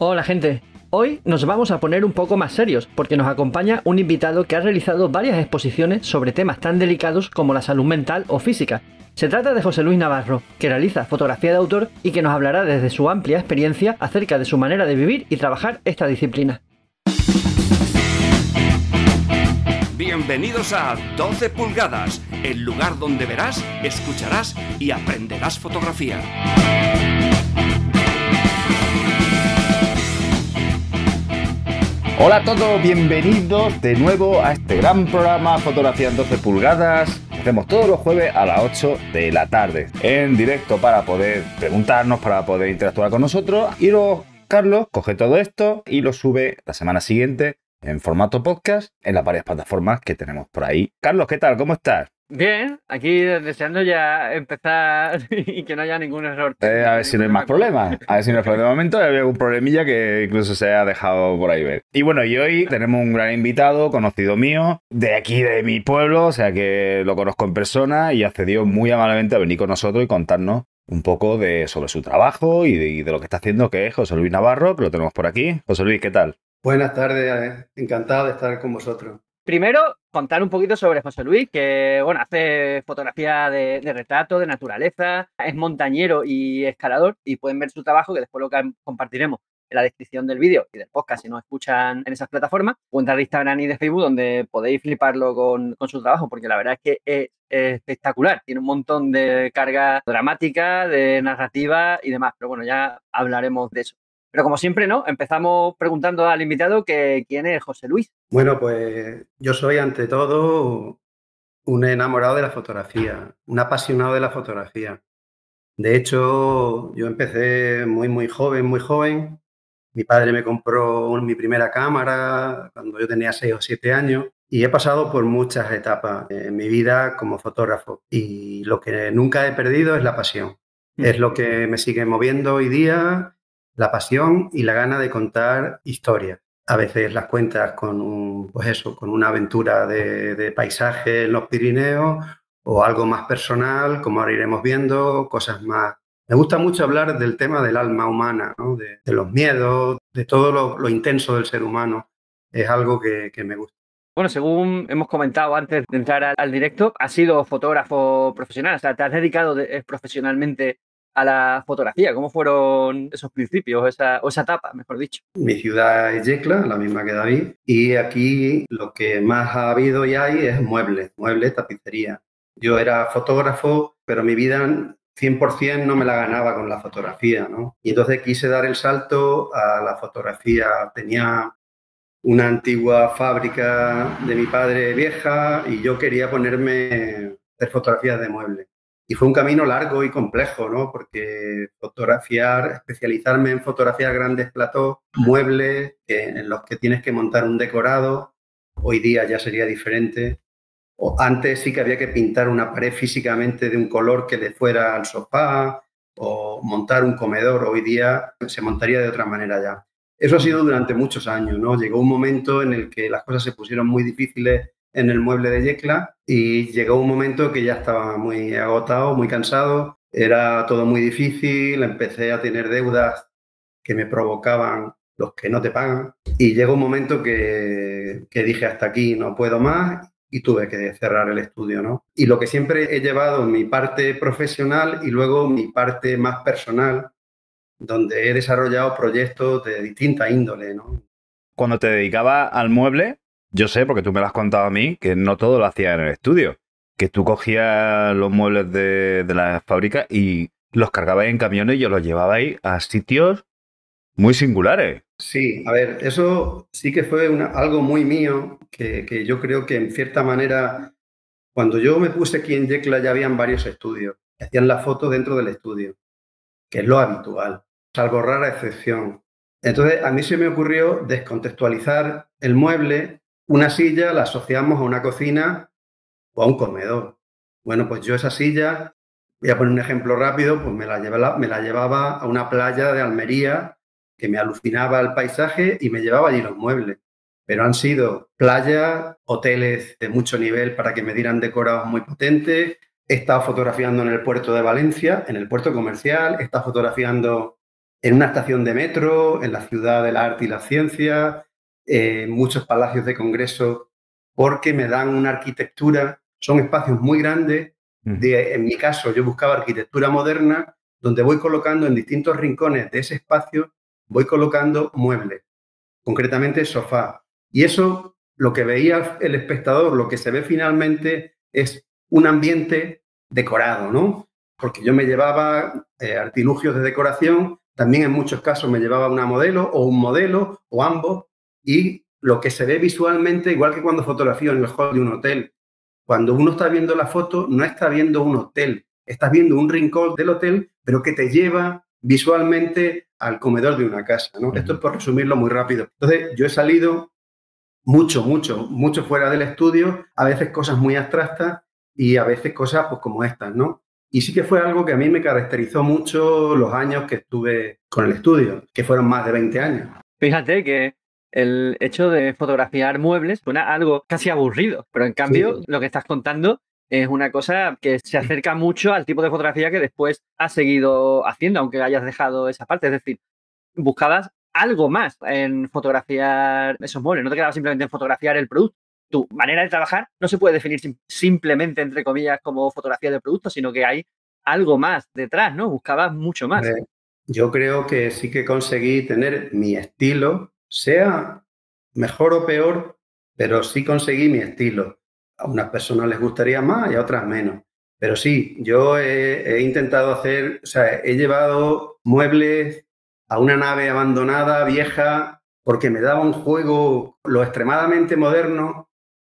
Hola gente, hoy nos vamos a poner un poco más serios porque nos acompaña un invitado que ha realizado varias exposiciones sobre temas tan delicados como la salud mental o física. Se trata de José Luis Navarro, que realiza fotografía de autor y que nos hablará desde su amplia experiencia acerca de su manera de vivir y trabajar esta disciplina. Bienvenidos a 12 pulgadas, el lugar donde verás, escucharás y aprenderás fotografía. Hola a todos, bienvenidos de nuevo a este gran programa Fotografía en 12 pulgadas. Hacemos todos los jueves a las 8 de la tarde en directo para poder preguntarnos, para poder interactuar con nosotros. Y luego Carlos coge todo esto y lo sube la semana siguiente en formato podcast en las varias plataformas que tenemos por ahí. Carlos, ¿qué tal? ¿Cómo estás? Bien, aquí deseando ya empezar y que no haya ningún error. A ver si no hay más problemas. A ver si no hay problema. De momento había algún problemilla que incluso se ha dejado por ahí ver. Y bueno, y hoy tenemos un gran invitado, conocido mío, de aquí, de mi pueblo, o sea que lo conozco en persona y accedió muy amablemente a venir con nosotros y contarnos un poco sobre su trabajo y de lo que está haciendo, que es José Luis Navarro, que lo tenemos por aquí. José Luis, ¿qué tal? Buenas tardes, encantado de estar con vosotros. Primero, contar un poquito sobre José Luis, que bueno, hace fotografía de retrato, de naturaleza, es montañero y escalador, y pueden ver su trabajo, que después lo compartiremos en la descripción del vídeo y del podcast si nos escuchan en esas plataformas. Cuenta de Instagram y de Facebook donde podéis fliparlo con su trabajo, porque la verdad es que es espectacular. Tiene un montón de carga dramática, de narrativa y demás, pero bueno, ya hablaremos de eso. Pero como siempre, ¿no? Empezamos preguntando al invitado que quién es José Luis. Bueno, pues yo soy ante todo un enamorado de la fotografía, un apasionado de la fotografía. De hecho, yo empecé muy joven, muy joven. Mi padre me compró mi primera cámara cuando yo tenía 6 o 7 años y he pasado por muchas etapas en mi vida como fotógrafo y lo que nunca he perdido es la pasión. Es lo que me sigue moviendo hoy día, la pasión y la gana de contar historias. A veces las cuentas con con una aventura de paisaje en los Pirineos o algo más personal, como ahora iremos viendo, cosas más. Me gusta mucho hablar del tema del alma humana, ¿no? de los miedos, de todo lo intenso del ser humano. Es algo que me gusta. Bueno, según hemos comentado antes de entrar al directo, has sido fotógrafo profesional, o sea, te has dedicado profesionalmente a la fotografía. ¿Cómo fueron esos principios, o esa etapa, mejor dicho? Mi ciudad es Yecla, la misma que David, y aquí lo que más ha habido y hay es muebles, tapicería. Yo era fotógrafo, pero mi vida 100% no me la ganaba con la fotografía, ¿no? Y entonces quise dar el salto a la fotografía. Tenía una antigua fábrica de mi padre vieja y yo quería ponerme a hacer fotografías de muebles. Y fue un camino largo y complejo, ¿no? Porque especializarme en fotografiar grandes platós, muebles en los que tienes que montar un decorado, hoy día ya sería diferente. O antes sí que había que pintar una pared físicamente de un color que le fuera al sofá o montar un comedor. Hoy día se montaría de otra manera ya. Eso ha sido durante muchos años, ¿no? Llegó un momento en el que las cosas se pusieron muy difíciles en el mueble de Yecla y llegó un momento que ya estaba muy agotado, muy cansado, era todo muy difícil, empecé a tener deudas que me provocaban los que no te pagan y llegó un momento que dije hasta aquí, no puedo más y tuve que cerrar el estudio, ¿no? Y lo que siempre he llevado, mi parte profesional y luego mi parte más personal, donde he desarrollado proyectos de distinta índole, ¿no? Cuando te dedicabas al mueble, yo sé, porque tú me lo has contado a mí, que no todo lo hacías en el estudio. Que tú cogías los muebles de la fábrica y los cargabas en camiones y os los llevabais a sitios muy singulares. Sí, a ver, eso sí que fue algo muy mío, que yo creo que en cierta manera, cuando yo me puse aquí en Yecla ya habían varios estudios, que hacían la foto dentro del estudio, que es lo habitual, salvo rara excepción. Entonces, a mí se me ocurrió descontextualizar el mueble. Una silla la asociamos a una cocina o a un comedor. Bueno, pues yo esa silla, voy a poner un ejemplo rápido, pues me la llevaba a una playa de Almería que me alucinaba el paisaje y me llevaba allí los muebles. Pero han sido playas, hoteles de mucho nivel para que me dieran decorados muy potentes. He estado fotografiando en el puerto de Valencia, en el puerto comercial, he estado fotografiando en una estación de metro, en la ciudad del arte y la ciencia, muchos palacios de congreso, porque me dan una arquitectura, son espacios muy grandes. En mi caso, yo buscaba arquitectura moderna, donde voy colocando en distintos rincones de ese espacio, voy colocando muebles, concretamente sofá. Y eso, lo que veía el espectador, lo que se ve finalmente, es un ambiente decorado, ¿no? Porque yo me llevaba artilugios de decoración, también en muchos casos me llevaba una modelo o un modelo o ambos, y lo que se ve visualmente, igual que cuando fotografío en el hall de un hotel, cuando uno está viendo la foto, no está viendo un hotel, estás viendo un rincón del hotel, pero que te lleva visualmente al comedor de una casa, ¿no? Esto es por resumirlo muy rápido. Entonces, yo he salido mucho fuera del estudio, a veces cosas muy abstractas y a veces cosas pues como estas, ¿no? Y sí que fue algo que a mí me caracterizó mucho los años que estuve con el estudio, que fueron más de 20 años. Fíjate que el hecho de fotografiar muebles suena a algo casi aburrido, pero en cambio lo que estás contando es una cosa que se acerca mucho al tipo de fotografía que después has seguido haciendo, aunque hayas dejado esa parte. Es decir, buscabas algo más en fotografiar esos muebles, no te quedabas simplemente en fotografiar el producto. Tu manera de trabajar no se puede definir simplemente, entre comillas, como fotografía del producto, sino que hay algo más detrás, ¿no? Buscabas mucho más. Yo creo que sí que conseguí tener mi estilo, sea mejor o peor, pero sí conseguí mi estilo. A unas personas les gustaría más y a otras menos. Pero sí, yo he intentado hacer, o sea, he llevado muebles a una nave abandonada, vieja, porque me daba un juego, lo extremadamente moderno,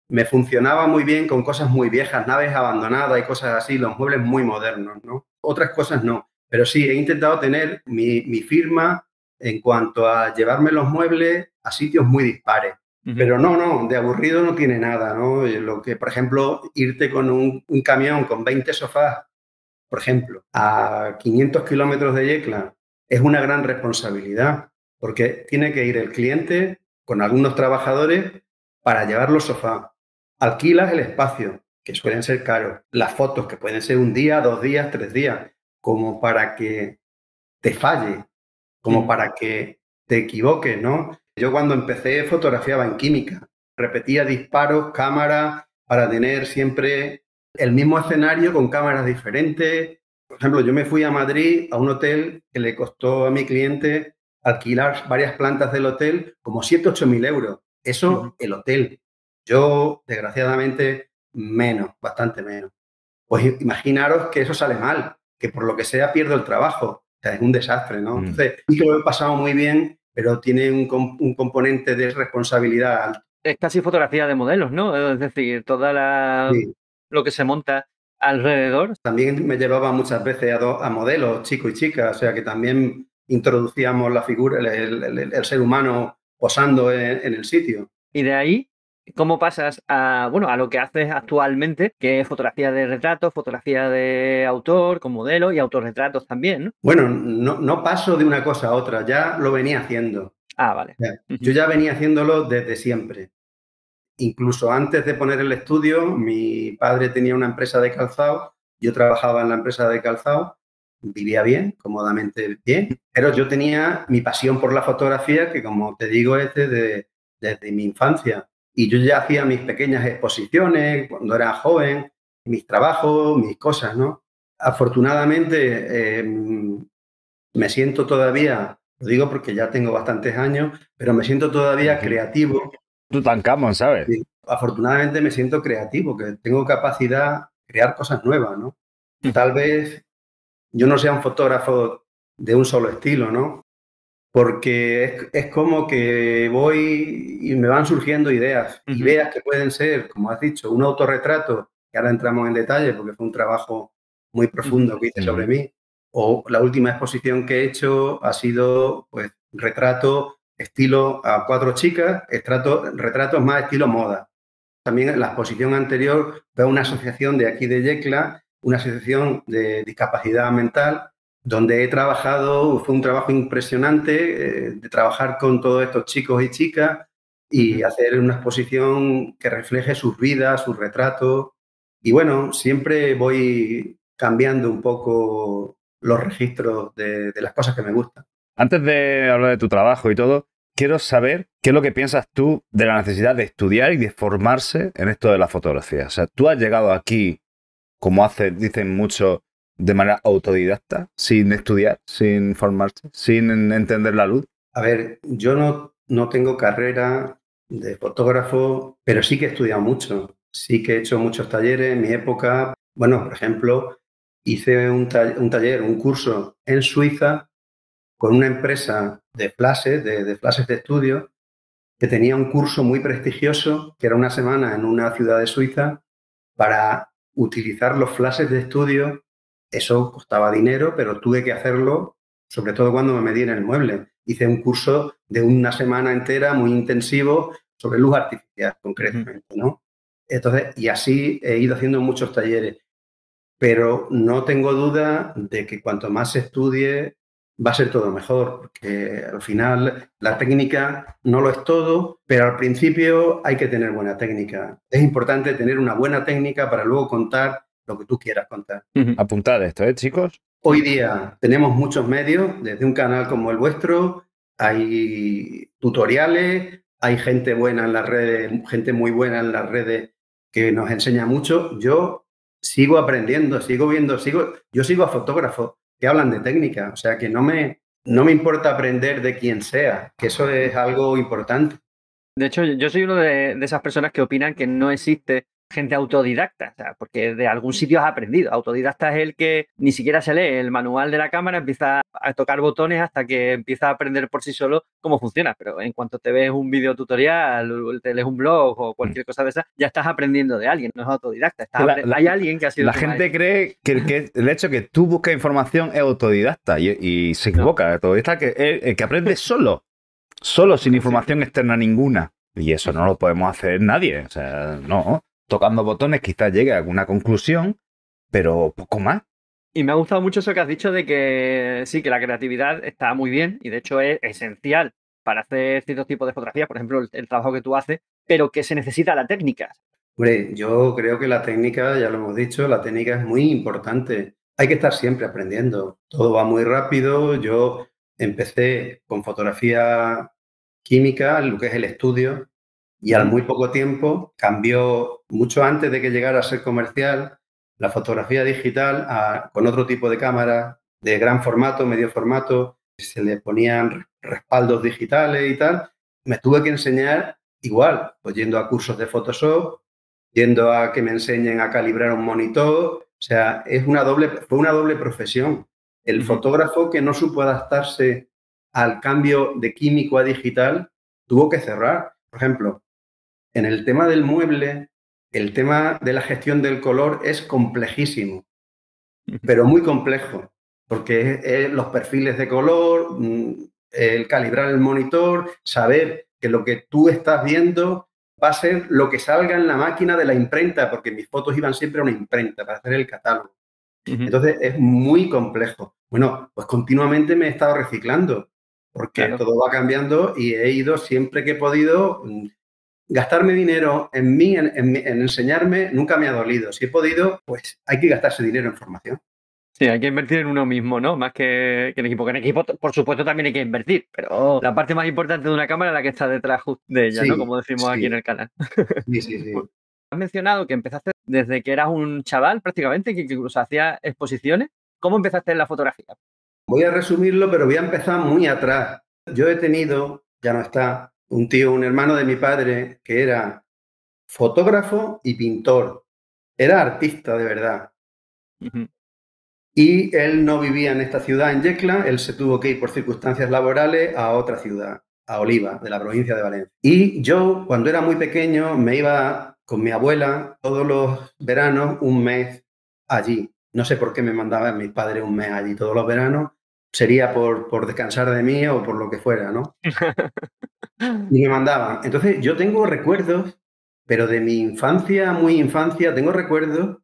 me funcionaba muy bien con cosas muy viejas, naves abandonadas y cosas así, los muebles muy modernos, ¿no? Otras cosas no. Pero sí, he intentado tener mi firma en cuanto a llevarme los muebles a sitios muy dispares. Pero no, de aburrido no tiene nada, ¿no? Lo que, por ejemplo, irte con un camión con 20 sofás, por ejemplo, a 500 kilómetros de Yecla, es una gran responsabilidad, porque tiene que ir el cliente con algunos trabajadores para llevar los sofás. Alquilas el espacio, que suelen ser caros. Las fotos, que pueden ser un día, 2 días, 3 días, como para que te falle, como para que te equivoques, ¿no? Yo cuando empecé fotografiaba en química, repetía disparos, cámaras, para tener siempre el mismo escenario con cámaras diferentes. Por ejemplo, yo me fui a Madrid a un hotel que le costó a mi cliente alquilar varias plantas del hotel como 7.000 o 8.000 euros. Eso, el hotel. Yo, desgraciadamente, menos, bastante menos. Pues imaginaros que eso sale mal, que por lo que sea pierdo el trabajo. O sea, es un desastre, ¿no? Entonces, sí que lo he pasado muy bien, pero tiene un componente de responsabilidad alto. Es casi fotografía de modelos, ¿no? Es decir, lo que se monta alrededor. También me llevaba muchas veces a modelos, chicos y chicas, o sea que también introducíamos la figura, el ser humano posando en el sitio. Y de ahí, ¿cómo pasas a lo que haces actualmente, que es fotografía de retrato, fotografía de autor, con modelo y autorretratos también, ¿no? Bueno, no paso de una cosa a otra, ya lo venía haciendo. Ah, vale. Yo ya venía haciéndolo desde siempre. Incluso antes de poner el estudio, mi padre tenía una empresa de calzado, yo trabajaba en la empresa de calzado, vivía bien, cómodamente bien, pero yo tenía mi pasión por la fotografía, que como te digo es desde mi infancia. Y yo ya hacía mis pequeñas exposiciones cuando era joven, mis trabajos, mis cosas, ¿no? Afortunadamente me siento todavía, lo digo porque ya tengo bastantes años, pero me siento todavía creativo. Tutankamón, ¿sabes? Sí, afortunadamente me siento creativo, que tengo capacidad de crear cosas nuevas, ¿no? Tal vez yo no sea un fotógrafo de un solo estilo, ¿no? Porque es como que voy y me van surgiendo ideas, ideas que pueden ser, como has dicho, un autorretrato, que ahora entramos en detalle porque fue un trabajo muy profundo que hice sobre mí, o la última exposición que he hecho ha sido, pues, retrato estilo a 4 chicas, retratos más estilo moda. También en la exposición anterior fue una asociación de aquí de Yecla, una asociación de discapacidad mental, donde he trabajado, fue un trabajo impresionante de trabajar con todos estos chicos y chicas y hacer una exposición que refleje sus vidas, sus retratos. Y bueno, siempre voy cambiando un poco los registros de las cosas que me gustan. Antes de hablar de tu trabajo y todo, quiero saber qué es lo que piensas tú de la necesidad de estudiar y de formarse en esto de la fotografía. O sea, tú has llegado aquí, como dicen muchos, de manera autodidacta, sin estudiar, sin formarse, sin entender la luz. A ver, yo no tengo carrera de fotógrafo, pero sí que he estudiado mucho. Sí que he hecho muchos talleres en mi época. Bueno, por ejemplo, hice un taller, un curso en Suiza con una empresa de flashes, de flashes de estudio, que tenía un curso muy prestigioso, que era una semana en una ciudad de Suiza, para utilizar los flashes de estudio. Eso costaba dinero, pero tuve que hacerlo, sobre todo cuando me metí en el mueble. Hice un curso de una semana entera muy intensivo sobre luz artificial, concretamente, ¿no? Entonces, y así he ido haciendo muchos talleres, pero no tengo duda de que cuanto más se estudie, va a ser todo mejor, porque al final la técnica no lo es todo, pero al principio hay que tener buena técnica. Es importante tener una buena técnica para luego contar lo que tú quieras contar. Apuntad esto, chicos. Hoy día tenemos muchos medios, desde un canal como el vuestro, hay tutoriales, hay gente buena en las redes, gente muy buena en las redes que nos enseña mucho. Yo sigo aprendiendo, yo sigo a fotógrafos que hablan de técnica, o sea que no me importa aprender de quien sea, que eso es algo importante. De hecho, yo soy uno de esas personas que opinan que no existe gente autodidacta, o sea, porque de algún sitio has aprendido. Autodidacta es el que ni siquiera se lee el manual de la cámara, empieza a tocar botones hasta que empieza a aprender por sí solo cómo funciona. Pero en cuanto te ves un video tutorial, te lees un blog o cualquier cosa de esa, ya estás aprendiendo de alguien, no es autodidacta. Hay alguien que ha sido. La gente cree que el hecho de que tú busques información es autodidacta y se equivoca. Autodidacta el que aprende solo sin información externa ninguna. Y eso no lo podemos hacer nadie. O sea, no. Tocando botones quizás llegue a alguna conclusión, pero poco más. Y me ha gustado mucho eso que has dicho de que sí, que la creatividad está muy bien y de hecho es esencial para hacer ciertos tipos de fotografías, por ejemplo, el trabajo que tú haces, pero que se necesita la técnica. Hombre, yo creo que la técnica, ya lo hemos dicho, la técnica es muy importante. Hay que estar siempre aprendiendo. Todo va muy rápido. Yo empecé con fotografía química, lo que es el estudio, y al muy poco tiempo cambió, mucho antes de que llegara a ser comercial, la fotografía digital con otro tipo de cámara de gran formato, medio formato, se le ponían respaldos digitales y tal. Me tuve que enseñar igual, pues yendo a cursos de Photoshop, yendo a que me enseñen a calibrar un monitor. O sea, fue una doble profesión. El fotógrafo que no supo adaptarse al cambio de químico a digital tuvo que cerrar. Por ejemplo, en el tema del mueble, el tema de la gestión del color es complejísimo, pero muy complejo, porque es los perfiles de color, el calibrar el monitor, saber que lo que tú estás viendo va a ser lo que salga en la máquina de la imprenta, porque mis fotos iban siempre a una imprenta para hacer el catálogo. Entonces es muy complejo. Bueno, pues continuamente me he estado reciclando, porque todo va cambiando y he ido siempre que he podido. Gastarme dinero en mí, en enseñarme, nunca me ha dolido. Si he podido, pues hay que gastarse dinero en formación. Sí, hay que invertir en uno mismo, ¿no? Más que en equipo. Que en equipo, por supuesto, también hay que invertir, pero la parte más importante de una cámara es la que está detrás de ella, ¿no? Como decimos aquí en el canal. Sí. Has mencionado que empezaste desde que eras un chaval prácticamente, que incluso hacías exposiciones. ¿Cómo empezaste en la fotografía? Voy a resumirlo, pero voy a empezar muy atrás. Yo he tenido, ya no está, un hermano de mi padre que era fotógrafo y pintor. Era artista de verdad. Y él no vivía en esta ciudad, en Yecla. Él se tuvo que ir por circunstancias laborales a otra ciudad, a Oliva, de la provincia de Valencia. Y yo, cuando era muy pequeño, me iba con mi abuela todos los veranos un mes allí. No sé por qué me mandaban mis padres un mes allí todos los veranos. Sería por descansar de mí o por lo que fuera, ¿no? Y me mandaban. Entonces, yo tengo recuerdos, pero de mi infancia, muy infancia, tengo recuerdos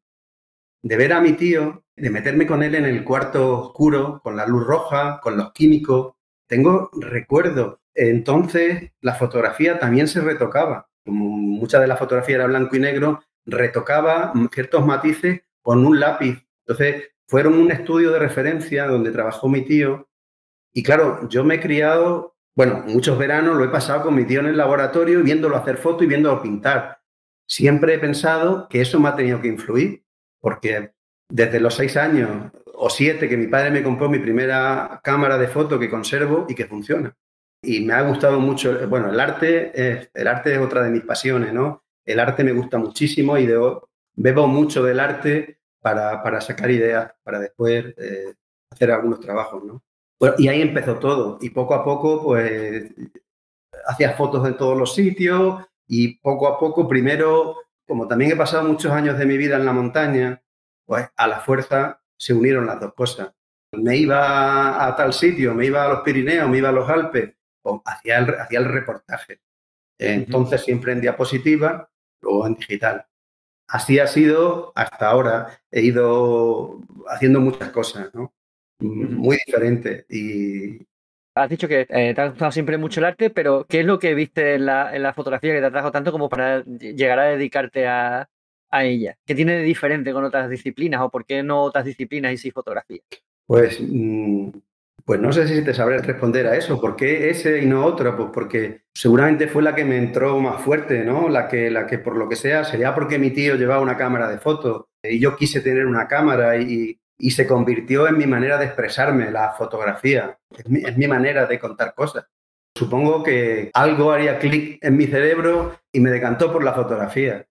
de ver a mi tío, de meterme con él en el cuarto oscuro, con la luz roja, con los químicos. Tengo recuerdos. Entonces, la fotografía también se retocaba. Como mucha de la fotografía era blanco y negro, retocaba ciertos matices con un lápiz. Entonces, fueron un estudio de referencia donde trabajó mi tío Y claro, yo me he criado, bueno, muchos veranos lo he pasado con mi tío en el laboratorio y viéndolo hacer fotos y viéndolo pintar. Siempre he pensado que eso me ha tenido que influir, porque desde los 6 años o 7 que mi padre me compró mi primera cámara de foto que conservo y que funciona. Y me ha gustado mucho, bueno, el arte es otra de mis pasiones, ¿no? El arte me gusta muchísimo y bebo mucho del arte para sacar ideas, para después hacer algunos trabajos, ¿no? Bueno, y ahí empezó todo. Y poco a poco, pues, hacía fotos de todos los sitios y poco a poco, primero, como también he pasado muchos años de mi vida en la montaña, pues a la fuerza se unieron las dos cosas. Me iba a tal sitio, me iba a los Pirineos, me iba a los Alpes, pues hacía el reportaje. Entonces, siempre en diapositiva, luego en digital. Así ha sido hasta ahora. He ido haciendo muchas cosas, ¿no? Muy diferentes. Y Has dicho que te ha gustado siempre mucho el arte, pero ¿qué es lo que viste en la fotografía que te atrajo tanto como para llegar a dedicarte a ella? ¿Qué tiene de diferente con otras disciplinas o por qué no otras disciplinas y sí fotografía? pues, pues no sé si te sabré responder a eso. ¿Por qué ese y no otro? Pues porque seguramente fue la que me entró más fuerte, ¿no? La que por lo que sea, sería porque mi tío llevaba una cámara de fotos y yo quise tener una cámara y se convirtió en mi manera de expresarme, la fotografía. Es mi manera de contar cosas. Supongo que algo haría clic en mi cerebro y me decantó por la fotografía.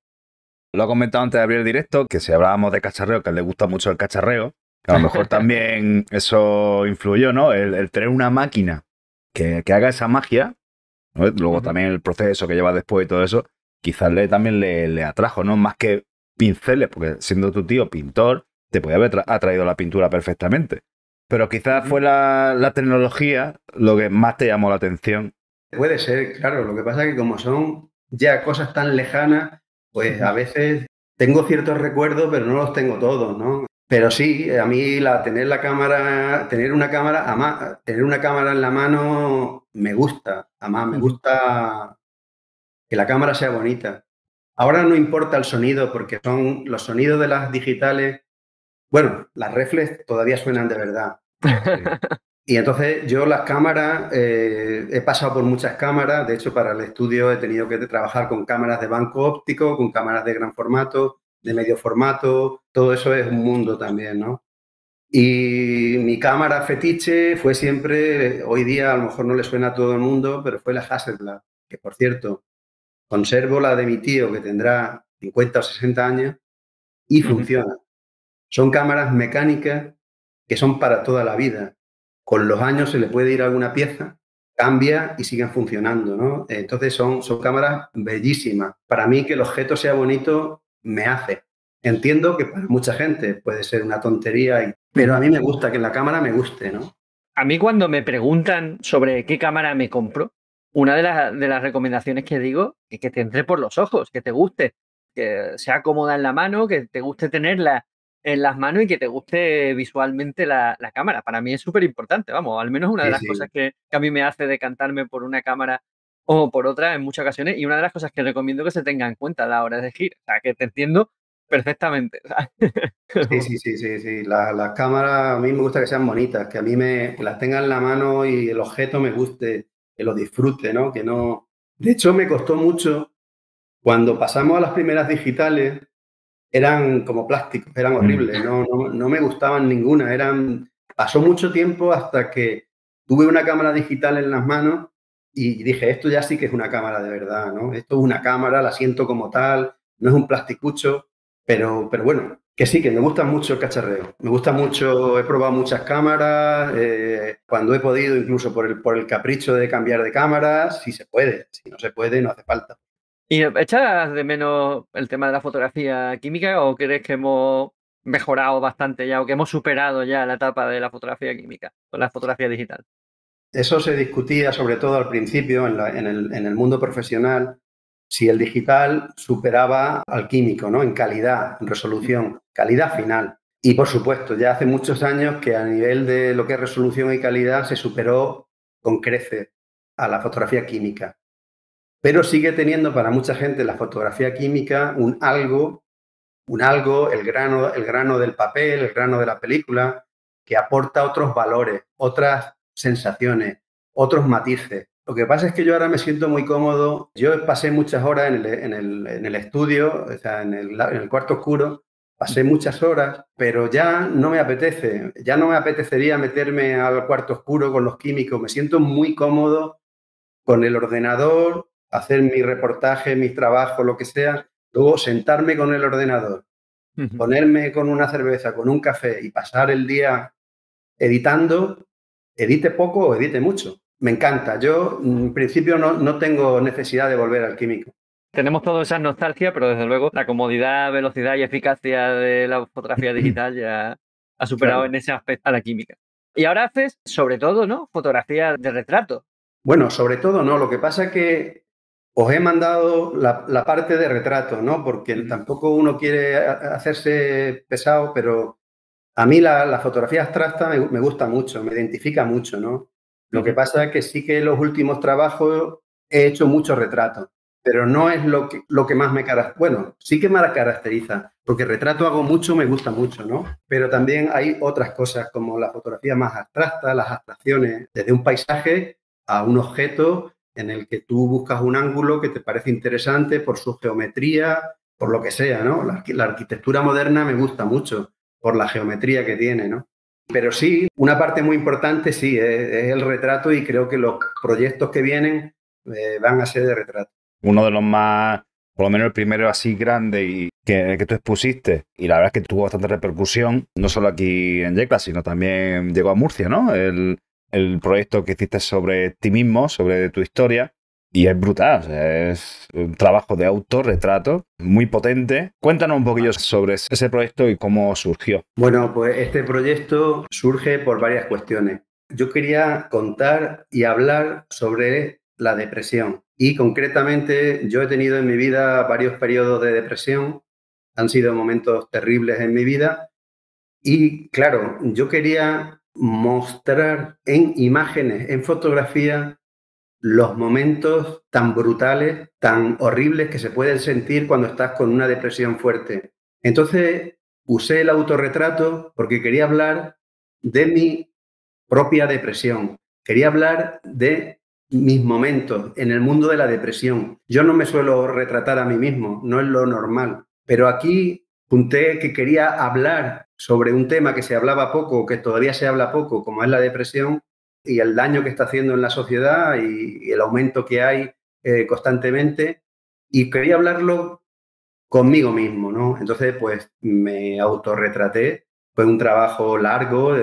Lo ha comentado antes de abrir el directo, que si hablábamos de cacharreo, que a él le gusta mucho el cacharreo, que a lo mejor también eso influyó, ¿no? El tener una máquina que haga esa magia, ¿no? Luego también el proceso que lleva después y todo eso, quizás también le atrajo, ¿no? Más que pinceles, porque siendo tu tío pintor, te podía haber atraído la pintura perfectamente. Pero quizás fue la tecnología lo que más te llamó la atención. Puede ser, claro. Lo que pasa es que como son ya cosas tan lejanas, pues a veces tengo ciertos recuerdos, pero no los tengo todos, ¿no? Pero sí, a mí tener una cámara en la mano me gusta. Además, me gusta que la cámara sea bonita. Ahora no importa el sonido, porque son los sonidos de las digitales. Bueno, las reflex todavía suenan de verdad. Y entonces yo las cámaras, he pasado por muchas cámaras. De hecho, para el estudio he tenido que trabajar con cámaras de banco óptico, con cámaras de gran formato, de medio formato. Todo eso es un mundo también, ¿no? Y mi cámara fetiche fue siempre, hoy día a lo mejor no le suena a todo el mundo, pero fue la Hasselblad, que por cierto, conservo la de mi tío que tendrá 50 o 60 años y funciona. Son cámaras mecánicas que son para toda la vida. Con los años se le puede ir alguna pieza, cambia y siguen funcionando, ¿no? Entonces son cámaras bellísimas. Para mí que el objeto sea bonito me hace. Entiendo que para mucha gente puede ser una tontería, pero a mí me gusta que la cámara me guste, ¿no? A mí cuando me preguntan sobre qué cámara me compro, una de las recomendaciones que digo es que te entre por los ojos, que te guste, que sea cómoda en la mano, que te guste tenerla en las manos y que te guste visualmente la cámara. Para mí es súper importante, vamos, al menos una de las cosas que a mí me hace decantarme por una cámara o por otra en muchas ocasiones, y una de las cosas que recomiendo que se tenga en cuenta a la hora de elegir. O sea, que te entiendo perfectamente. Sí. Las cámaras a mí me gusta que sean bonitas, que a mí que las tenga en la mano y el objeto me guste, que lo disfrute, ¿no? Que no. De hecho, me costó mucho cuando pasamos a las primeras digitales. Eran como plásticos, eran horribles, no me gustaban ninguna. Pasó mucho tiempo hasta que tuve una cámara digital en las manos y dije, esto ya sí que es una cámara de verdad, ¿no? Esto es una cámara, la siento como tal, no es un plasticucho, pero bueno, que sí, que me gusta mucho el cacharreo. Me gusta mucho, he probado muchas cámaras, cuando he podido, incluso por el capricho de cambiar de cámara, si se puede, si no se puede, no hace falta. ¿Y echas de menos el tema de la fotografía química o crees que hemos mejorado bastante ya o que hemos superado ya la etapa de la fotografía química con la fotografía digital? Eso se discutía sobre todo al principio en el mundo profesional, si el digital superaba al químico, ¿no? En calidad, en resolución, calidad final. Y por supuesto, ya hace muchos años que a nivel de lo que es resolución y calidad se superó con creces a la fotografía química. Pero sigue teniendo para mucha gente la fotografía química un algo, el grano del papel, el grano de la película, que aporta otros valores, otras sensaciones, otros matices. Lo que pasa es que yo ahora me siento muy cómodo. Yo pasé muchas horas en el estudio, o sea, en el cuarto oscuro, pasé muchas horas, pero ya no me apetece, ya no me apetecería meterme al cuarto oscuro con los químicos. Me siento muy cómodo con el ordenador, hacer mi reportaje, mis trabajos, lo que sea, luego sentarme con el ordenador, ponerme con una cerveza, con un café y pasar el día editando, edite poco o edite mucho. Me encanta. Yo, en principio, no tengo necesidad de volver al químico. Tenemos toda esa nostalgia, pero desde luego la comodidad, velocidad y eficacia de la fotografía digital ya ha superado Claro. en ese aspecto a la química. Y ahora haces, sobre todo, ¿no?, fotografía de retrato. Bueno, sobre todo no. Lo que pasa es que os he mandado la parte de retrato, ¿no? Porque tampoco uno quiere hacerse pesado, pero a mí la fotografía abstracta me gusta mucho, me identifica mucho, ¿no? Lo que pasa es que sí que en los últimos trabajos he hecho muchos retratos, pero no es lo que más me caracteriza. Bueno, sí que me caracteriza, porque retrato hago mucho, me gusta mucho, ¿no? Pero también hay otras cosas como la fotografía más abstracta, las abstracciones, desde un paisaje a un objeto en el que tú buscas un ángulo que te parece interesante por su geometría, por lo que sea, ¿no? La arquitectura moderna me gusta mucho por la geometría que tiene, ¿no? Pero sí, una parte muy importante sí, es el retrato y creo que los proyectos que vienen van a ser de retrato. Uno de los más, por lo menos el primero así grande y que tú expusiste, y la verdad es que tuvo bastante repercusión, no solo aquí en Yecla, sino también llegó a Murcia, ¿no? El proyecto que hiciste sobre ti mismo, sobre tu historia, y es brutal, o sea, es un trabajo de autorretrato muy potente. Cuéntanos un poquillo sobre ese proyecto y cómo surgió. Bueno, pues este proyecto surge por varias cuestiones. Yo quería contar y hablar sobre la depresión y concretamente yo he tenido en mi vida varios periodos de depresión, han sido momentos terribles en mi vida y claro, yo quería mostrar en imágenes, en fotografía, los momentos tan brutales, tan horribles que se pueden sentir cuando estás con una depresión fuerte. Entonces usé el autorretrato porque quería hablar de mi propia depresión. Quería hablar de mis momentos en el mundo de la depresión. Yo no me suelo retratar a mí mismo, no es lo normal. Pero aquí junté que quería hablar sobre un tema que se hablaba poco, que todavía se habla poco, como es la depresión, y el daño que está haciendo en la sociedad y el aumento que hay constantemente. Y quería hablarlo conmigo mismo, ¿no? Entonces, pues me autorretraté. Fue un trabajo largo,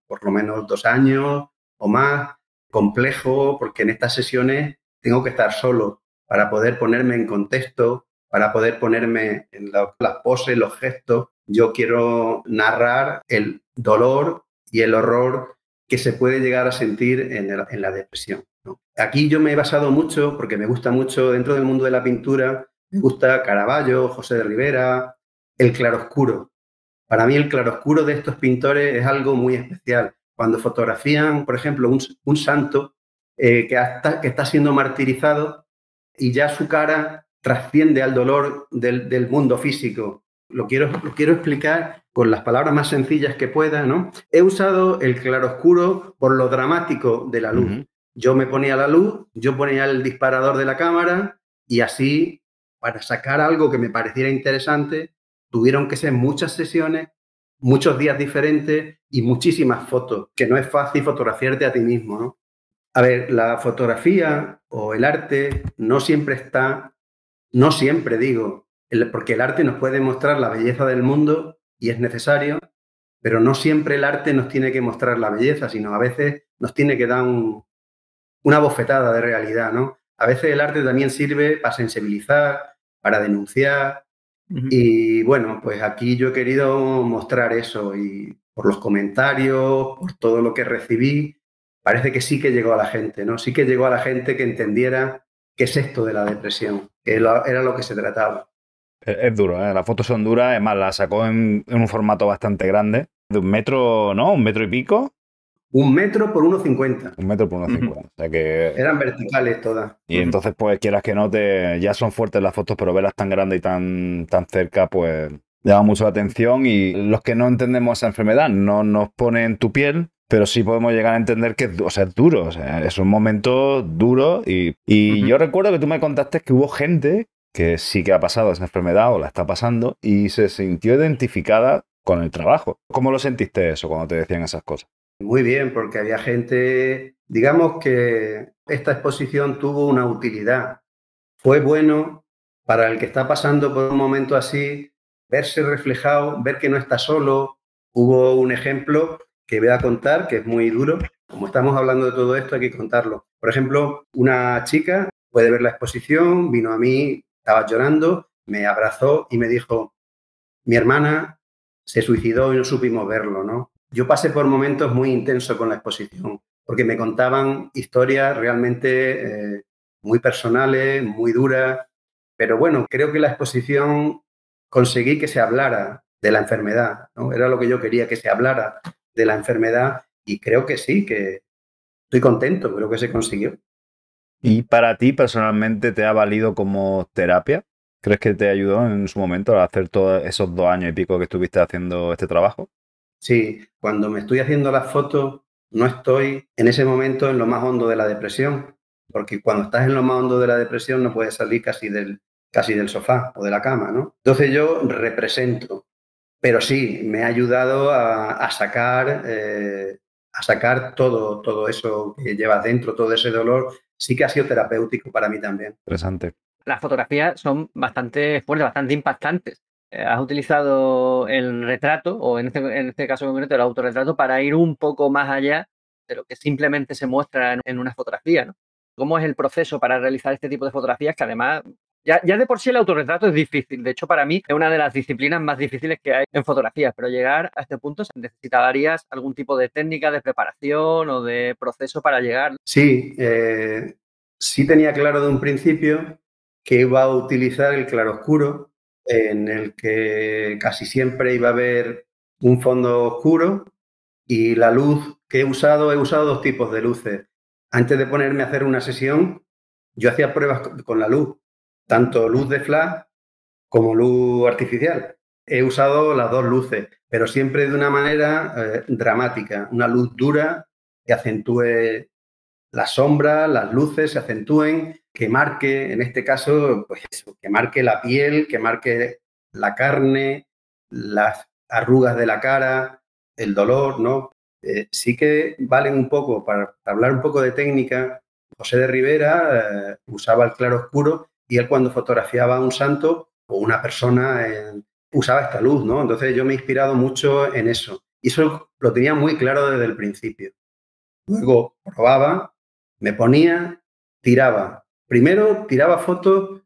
por lo menos 2 años o más, complejo, porque en estas sesiones tengo que estar solo para poder ponerme en contexto, para poder ponerme en las poses, los gestos. Yo quiero narrar el dolor y el horror que se puede llegar a sentir en la depresión, ¿no? Aquí yo me he basado mucho, porque me gusta mucho dentro del mundo de la pintura, me gusta Caravaggio, José de Rivera, el claroscuro. Para mí el claroscuro de estos pintores es algo muy especial. Cuando fotografían, por ejemplo, un santo que está siendo martirizado y ya su cara trasciende al dolor del mundo físico. Lo quiero explicar con las palabras más sencillas que pueda, ¿no? He usado el claroscuro por lo dramático de la luz. Yo me ponía la luz, yo ponía el disparador de la cámara y así, para sacar algo que me pareciera interesante, tuvieron que ser muchas sesiones, muchos días diferentes y muchísimas fotos, que no es fácil fotografiarte a ti mismo, ¿no? A ver, la fotografía o el arte no siempre digo, porque el arte nos puede mostrar la belleza del mundo y es necesario, pero no siempre el arte nos tiene que mostrar la belleza, sino a veces nos tiene que dar una bofetada de realidad, ¿no? A veces el arte también sirve para sensibilizar, para denunciar. Y bueno, pues aquí yo he querido mostrar eso y por los comentarios, por todo lo que recibí, parece que sí que llegó a la gente, ¿no? Sí que llegó a la gente que entendiera qué es esto de la depresión, que era lo que se trataba. Es duro, ¿eh? Las fotos son duras, además la sacó en un formato bastante grande, de 1 metro, ¿no? 1 metro y pico. 1 metro por 1,50. 1 metro por 1,50. O sea que... Eran verticales todas. Y entonces, pues, quieras que no, ya son fuertes las fotos, pero verlas tan grandes y tan cerca, pues, llama mucho la atención. Y los que no entendemos esa enfermedad, no nos pone en tu piel, pero sí podemos llegar a entender que o sea, es duro, o sea, es un momento duro y yo recuerdo que tú me contaste que hubo gente que sí que ha pasado esa enfermedad o la está pasando y se sintió identificada con el trabajo. ¿Cómo lo sentiste eso cuando te decían esas cosas? Muy bien, porque había gente, digamos que esta exposición tuvo una utilidad. Fue bueno para el que está pasando por un momento así, verse reflejado, ver que no está solo. Hubo un ejemplo que voy a contar, que es muy duro. Como estamos hablando de todo esto, hay que contarlo. Por ejemplo, una chica puede ver la exposición, vino a mí, estaba llorando, me abrazó y me dijo, mi hermana se suicidó y no supimos verlo, ¿no? Yo pasé por momentos muy intensos con la exposición, porque me contaban historias realmente muy personales, muy duras, pero bueno, creo que la exposición conseguí que se hablara de la enfermedad, ¿no? Era lo que yo quería, que se hablara de la enfermedad y creo que sí, que estoy contento, creo que se consiguió. ¿Y para ti personalmente te ha valido como terapia? ¿Crees que te ayudó en su momento a hacer todos esos 2 años y pico que estuviste haciendo este trabajo? Sí, cuando me estoy haciendo las fotos, no estoy en ese momento en lo más hondo de la depresión, porque cuando estás en lo más hondo de la depresión no puedes salir casi del sofá o de la cama, ¿no? Entonces yo represento, pero sí, me ha ayudado a sacar todo eso que llevas dentro, todo ese dolor. Sí que ha sido terapéutico para mí también. Interesante. Las fotografías son bastante fuertes, bastante impactantes. Has utilizado el retrato, o en este caso concreto el autorretrato, para ir un poco más allá de lo que simplemente se muestra en una fotografía, ¿no? ¿Cómo es el proceso para realizar este tipo de fotografías? Que además, ya de por sí el autorretrato es difícil. De hecho, para mí es una de las disciplinas más difíciles que hay en fotografías, pero llegar a este punto necesitarías algún tipo de técnica de preparación o de proceso para llegar. Sí, sí tenía claro de un principio que iba a utilizar el claroscuro, en el que casi siempre iba a haber un fondo oscuro y la luz que he usado dos tipos de luces. Antes de ponerme a hacer una sesión, yo hacía pruebas con la luz, tanto luz de flash como luz artificial. He usado las dos luces, pero siempre de una manera dramática, una luz dura que acentúe las sombras, las luces se acentúen, que marque, en este caso, pues eso, que marque la piel, que marque la carne, las arrugas de la cara, el dolor, ¿no? Sí que valen un poco, para hablar un poco de técnica, José de Rivera usaba el claroscuro y él cuando fotografiaba a un santo o una persona usaba esta luz, ¿no? Entonces yo me he inspirado mucho en eso. Y eso lo tenía muy claro desde el principio. Luego probaba, me ponía, tiraba. Primero tiraba fotos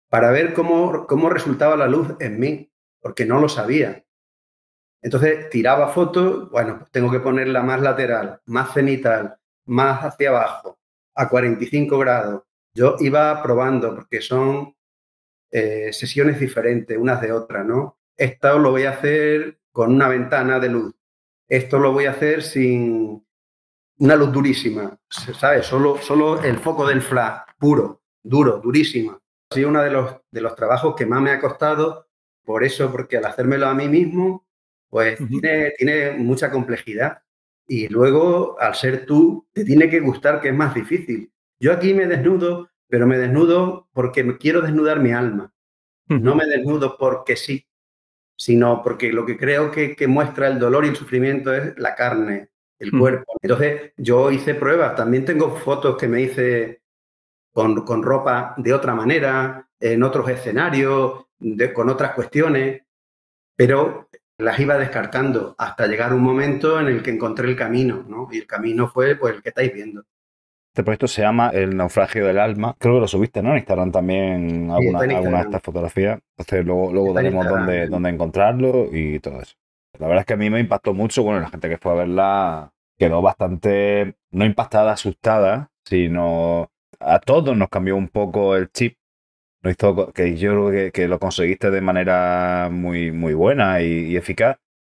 para ver cómo resultaba la luz en mí, porque no lo sabía. Entonces tiraba fotos, bueno, pues tengo que ponerla más lateral, más cenital, más hacia abajo, a 45 grados. Yo iba probando porque son sesiones diferentes unas de otras, ¿no? Esto lo voy a hacer con una ventana de luz. Esto lo voy a hacer sin una luz durísima, ¿sabes? Solo el foco del flash, puro, duro, durísima. Ha sido uno de los trabajos que más me ha costado, por eso, porque al hacérmelo a mí mismo, pues tiene mucha complejidad. Y luego, al ser tú, te tiene que gustar, que es más difícil. Yo aquí me desnudo, pero me desnudo porque me quiero desnudar mi alma. No me desnudo porque sí, sino porque lo que creo que muestra el dolor y el sufrimiento es la carne, el cuerpo. Entonces, yo hice pruebas, también tengo fotos que me hice con ropa de otra manera, en otros escenarios, con otras cuestiones, pero las iba descartando hasta llegar un momento en el que encontré el camino, ¿no? Y el camino fue pues el que estáis viendo. Este proyecto se llama El naufragio del alma. Creo que lo subiste, ¿no? En Instagram también Sí, está en alguna de Instagram. estas fotografías. Entonces luego Está en daremos Instagram. dónde encontrarlo y todo eso. La verdad es que a mí me impactó mucho. Bueno, la gente que fue a verla quedó bastante, no impactada, asustada, sino a todos nos cambió un poco el chip. Nos hizo que yo creo que lo conseguiste de manera muy, muy buena y eficaz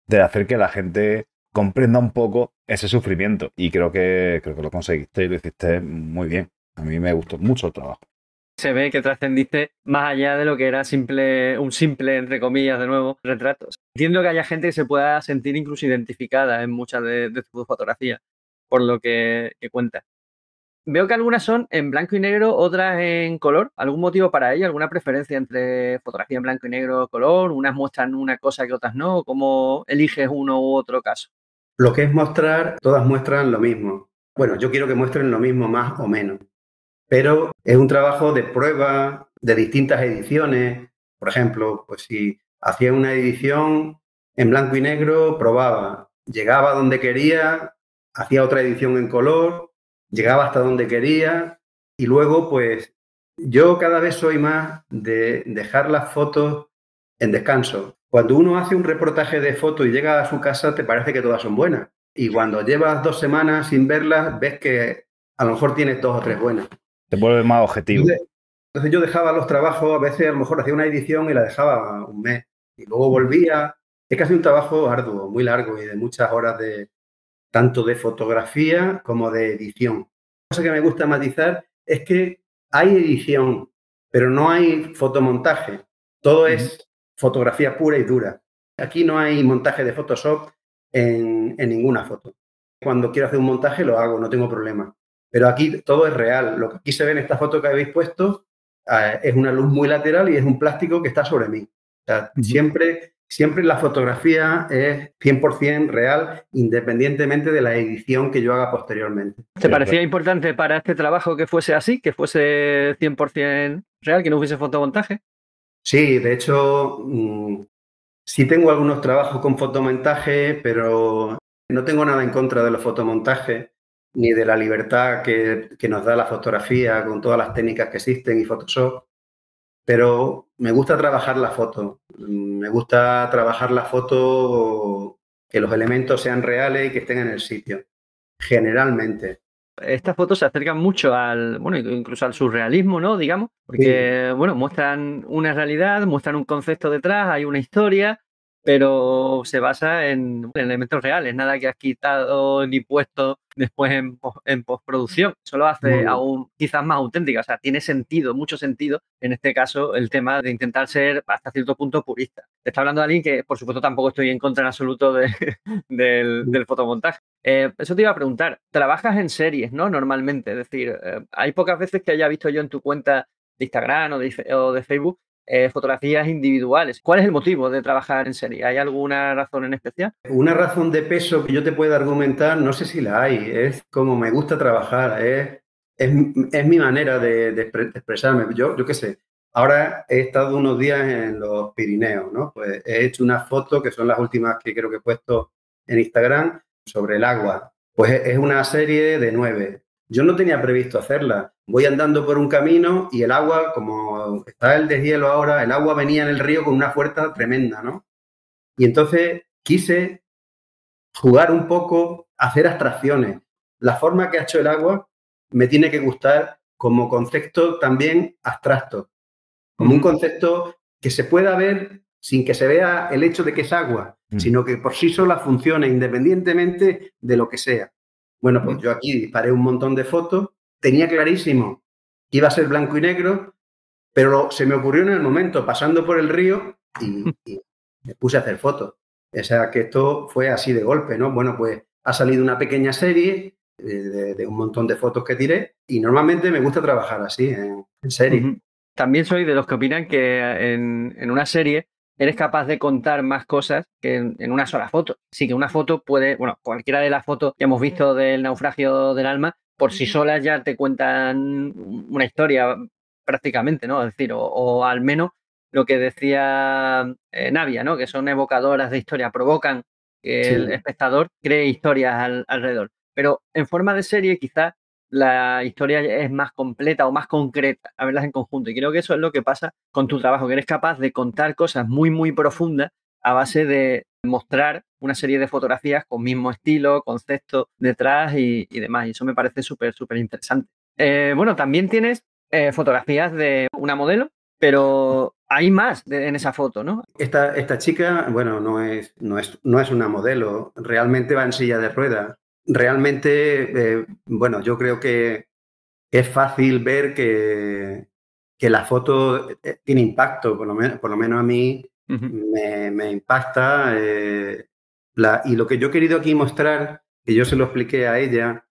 de hacer que la gente comprenda un poco ese sufrimiento. Y creo que lo conseguiste y lo hiciste muy bien. A mí me gustó mucho el trabajo. Se ve que trascendiste más allá de lo que era un simple, entre comillas, de nuevo, retratos. Entiendo que haya gente que se pueda sentir incluso identificada en muchas de tus fotografías, por lo que cuentas. Veo que algunas son en blanco y negro, otras en color. ¿Algún motivo para ello? ¿Alguna preferencia entre fotografía en blanco y negro o color? ¿Unas muestran una cosa que otras no? ¿Cómo eliges uno u otro caso? Lo que es mostrar, todas muestran lo mismo. Bueno, yo quiero que muestren lo mismo más o menos, pero es un trabajo de prueba de distintas ediciones. Por ejemplo, pues si hacía una edición en blanco y negro, probaba, llegaba donde quería, hacía otra edición en color, llegaba hasta donde quería y luego pues yo cada vez soy más de dejar las fotos en descanso. Cuando uno hace un reportaje de fotos y llega a su casa, te parece que todas son buenas. Y cuando llevas 2 semanas sin verlas, ves que a lo mejor tienes 2 o 3 buenas. Te vuelve más objetivo. Entonces yo dejaba los trabajos, a veces a lo mejor hacía una edición y la dejaba un mes. Y luego volvía. Es casi un trabajo arduo, muy largo y de muchas horas tanto de fotografía como de edición. La cosa que me gusta matizar es que hay edición, pero no hay fotomontaje. Todo es fotografía pura y dura. Aquí no hay montaje de Photoshop en ninguna foto. Cuando quiero hacer un montaje lo hago, no tengo problema. Pero aquí todo es real. Lo que aquí se ve en esta foto que habéis puesto es una luz muy lateral y es un plástico que está sobre mí. O sea, siempre la fotografía es 100% real, independientemente de la edición que yo haga posteriormente. ¿Te parecía importante para este trabajo que fuese así, que fuese 100% real, que no hubiese fotomontaje? Sí, de hecho, sí tengo algunos trabajos con fotomontaje, pero no tengo nada en contra de los fotomontajes ni de la libertad que nos da la fotografía con todas las técnicas que existen y Photoshop. Pero me gusta trabajar la foto. Me gusta trabajar la foto que los elementos sean reales y que estén en el sitio. Generalmente. Estas fotos se acercan mucho incluso al surrealismo, ¿no? Digamos, porque, muestran una realidad, muestran un concepto detrás, hay una historia, pero se basa en elementos reales, nada que has quitado ni puesto después en postproducción. Eso lo hace aún quizás más auténtica, o sea, tiene sentido, mucho sentido, en este caso, el tema de intentar ser hasta cierto punto purista. Te está hablando de alguien que, por supuesto, tampoco estoy en contra en absoluto del fotomontaje. Eso te iba a preguntar, trabajas en series, ¿no? Normalmente, es decir, hay pocas veces que haya visto yo en tu cuenta de Instagram o de Facebook fotografías individuales. ¿Cuál es el motivo de trabajar en serie? ¿Hay alguna razón en especial? Una razón de peso que yo te pueda argumentar, no sé si la hay, es como me gusta trabajar, es mi manera de expresarme. Yo qué sé, ahora he estado unos días en los Pirineos, ¿no? Pues he hecho unas fotos que son las últimas que creo que he puesto en Instagram sobre el agua. Pues es una serie de 9. Yo no tenía previsto hacerla. Voy andando por un camino y el agua, como está el deshielo ahora, el agua venía en el río con una fuerza tremenda, ¿no? Y entonces quise jugar un poco, hacer abstracciones. La forma que ha hecho el agua me tiene que gustar como concepto también abstracto, como un concepto que se pueda ver sin que se vea el hecho de que es agua, sino que por sí sola funcione independientemente de lo que sea. Bueno, pues yo aquí disparé un montón de fotos, tenía clarísimo que iba a ser blanco y negro, pero se me ocurrió en el momento, pasando por el río y me puse a hacer fotos. O sea, que esto fue así de golpe, ¿no? Bueno, pues ha salido una pequeña serie de un montón de fotos que tiré y normalmente me gusta trabajar así, en serie. También soy de los que opinan que en una serie eres capaz de contar más cosas que en una sola foto. Sí que una foto puede, cualquiera de las fotos que hemos visto del naufragio del Alma, por sí solas ya te cuentan una historia prácticamente, ¿no? Es decir, o al menos lo que decía Navia, ¿no? Que son evocadoras de historia, provocan que el espectador cree historias alrededor. Pero en forma de serie quizás la historia es más completa o más concreta a verlas en conjunto. Y creo que eso es lo que pasa con tu trabajo, que eres capaz de contar cosas muy, muy profundas a base de mostrar una serie de fotografías con mismo estilo, concepto detrás y demás. Y eso me parece súper, súper interesante. También tienes fotografías de una modelo, pero hay más en esa foto, ¿no? Esta chica, bueno, no es una modelo, realmente va en silla de ruedas. Realmente, yo creo que es fácil ver que que la foto tiene impacto, por lo menos a mí me impacta. Y lo que yo he querido aquí mostrar, que yo se lo expliqué a ella,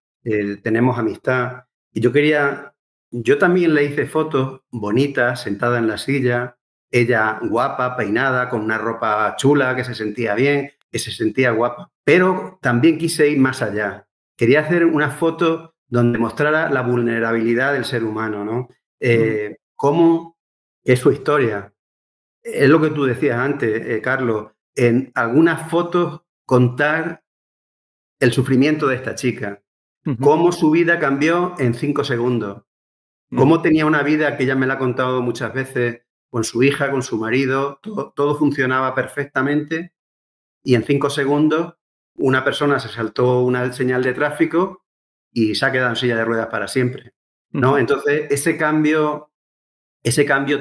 tenemos amistad, y yo también le hice fotos bonitas, sentada en la silla, ella guapa, peinada, con una ropa chula, que se sentía bien, que se sentía guapa. Pero también quise ir más allá. Quería hacer una foto donde mostrara la vulnerabilidad del ser humano, ¿no? Cómo es su historia. Es lo que tú decías antes, Carlos, en algunas fotos contar el sufrimiento de esta chica, cómo su vida cambió en 5 segundos, cómo tenía una vida que ella me la ha contado muchas veces, con su hija, con su marido, todo funcionaba perfectamente y en 5 segundos una persona se saltó una señal de tráfico y se ha quedado en silla de ruedas para siempre, ¿no? Entonces, ese cambio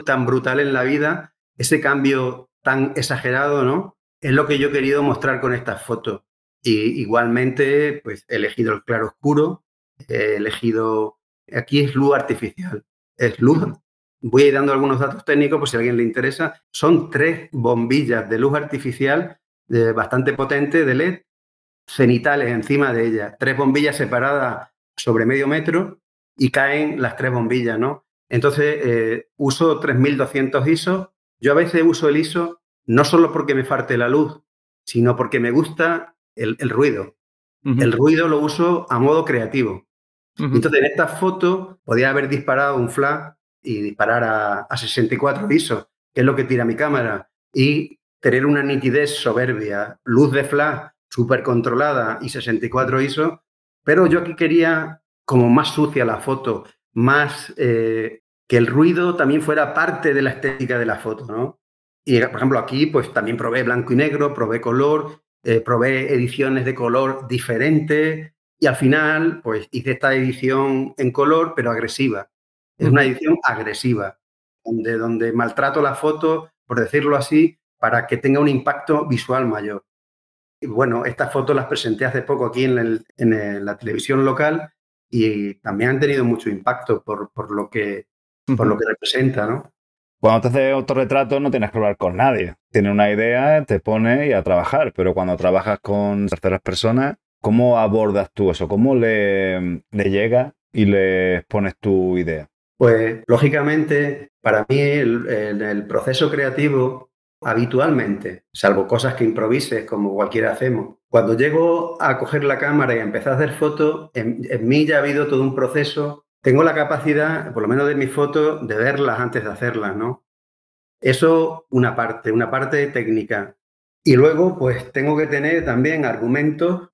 tan brutal en la vida, ese cambio tan exagerado, ¿no? Es lo que yo he querido mostrar con estas fotos. Y igualmente, pues he elegido el claro oscuro, he elegido... Aquí es luz artificial, es luz. Voy a ir dando algunos datos técnicos por si a alguien le interesa. Son 3 bombillas de luz artificial bastante potentes de LED cenitales encima de ellas. 3 bombillas separadas sobre medio metro y caen las 3 bombillas, ¿no? Entonces, uso 3200 ISO. Yo a veces uso el ISO no solo porque me falte la luz, sino porque me gusta el ruido. El ruido lo uso a modo creativo. Entonces, en esta foto podía haber disparado un flash y disparar a 64 ISO, que es lo que tira mi cámara, y tener una nitidez soberbia, luz de flash súper controlada y 64 ISO, pero yo aquí quería como más sucia la foto, más que el ruido también fuera parte de la estética de la foto, ¿no? Y, por ejemplo, aquí pues también probé blanco y negro, probé color, probé ediciones de color diferentes y al final pues hice esta edición en color, pero agresiva. Es una edición agresiva, donde maltrato la foto, por decirlo así, para que tenga un impacto visual mayor. Y bueno, estas fotos las presenté hace poco aquí en la televisión local y también han tenido mucho impacto por lo que representa, ¿no? Cuando te haces autorretrato no tienes que hablar con nadie. Tienes una idea, te pones y a trabajar. Pero cuando trabajas con terceras personas, ¿cómo abordas tú eso? ¿Cómo le llegas y le pones tu idea? Pues, lógicamente, para mí el proceso creativo, habitualmente, salvo cosas que improvises, como cualquiera hacemos, cuando llego a coger la cámara y a empezar a hacer fotos, en mí ya ha habido todo un proceso. Tengo la capacidad, por lo menos de mis fotos, de verlas antes de hacerlas, ¿no? Eso, una parte técnica. Y luego, pues, tengo que tener también argumentos.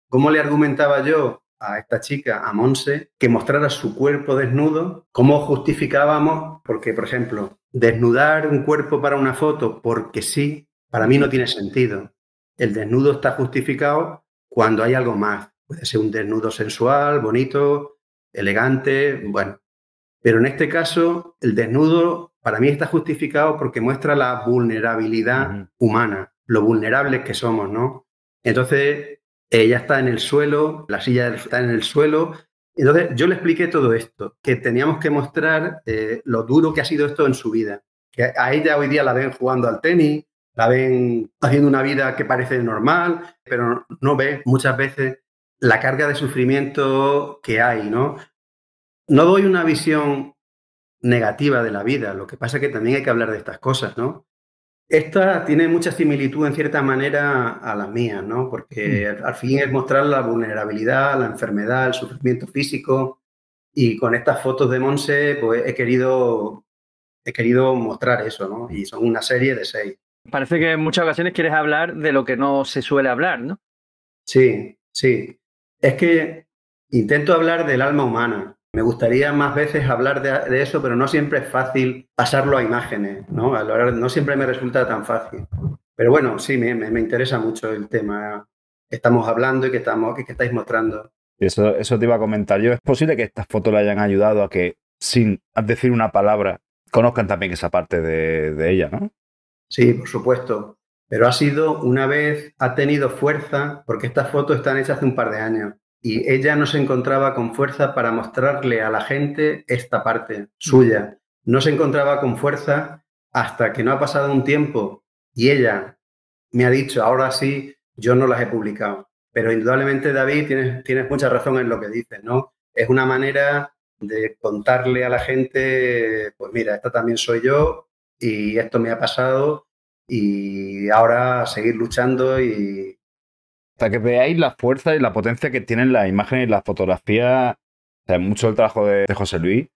¿Cómo le argumentaba yo a esta chica, a Monse, que mostrara su cuerpo desnudo? ¿Cómo justificábamos? Porque, por ejemplo, desnudar un cuerpo para una foto porque sí, para mí no tiene sentido. El desnudo está justificado cuando hay algo más. Puede ser un desnudo sensual, bonito, elegante, bueno. Pero en este caso, el desnudo para mí está justificado porque muestra la vulnerabilidad humana, lo vulnerables que somos, ¿no? Entonces, ella está en el suelo, la silla está en el suelo. Entonces, yo le expliqué todo esto, que teníamos que mostrar lo duro que ha sido esto en su vida. Que a ella hoy día la ven jugando al tenis, la ven haciendo una vida que parece normal, pero no ve muchas veces la carga de sufrimiento que hay, ¿no? No doy una visión negativa de la vida, lo que pasa es que también hay que hablar de estas cosas, ¿no? Esta tiene mucha similitud en cierta manera a las mías, ¿no? Porque al fin es mostrar la vulnerabilidad, la enfermedad, el sufrimiento físico, y con estas fotos de Monse pues he querido mostrar eso, ¿no? Y son una serie de 6. Parece que en muchas ocasiones quieres hablar de lo que no se suele hablar, ¿no? Sí. Es que intento hablar del alma humana. Me gustaría más veces hablar de eso, pero no siempre es fácil pasarlo a imágenes, ¿no? No siempre me resulta tan fácil. Pero bueno, sí, me interesa mucho el tema. Estamos hablando y que estáis mostrando. Eso te iba a comentar yo. ¿Es posible que estas fotos le hayan ayudado a que, sin decir una palabra, conozcan también esa parte de ella, ¿no? Sí, por supuesto. Pero ha tenido fuerza, porque estas fotos están hechas hace un par de años. Y ella no se encontraba con fuerza para mostrarle a la gente esta parte suya. no se encontraba con fuerza hasta que no ha pasado un tiempo y ella me ha dicho, ahora sí, yo no las he publicado. Pero indudablemente, David, tienes mucha razón en lo que dices, ¿no? Es una manera de contarle a la gente, pues mira, esta también soy yo y esto me ha pasado y ahora seguir luchando y... Para que veáis la fuerza y la potencia que tienen las imágenes y las fotografías. O sea, mucho del trabajo de José Luis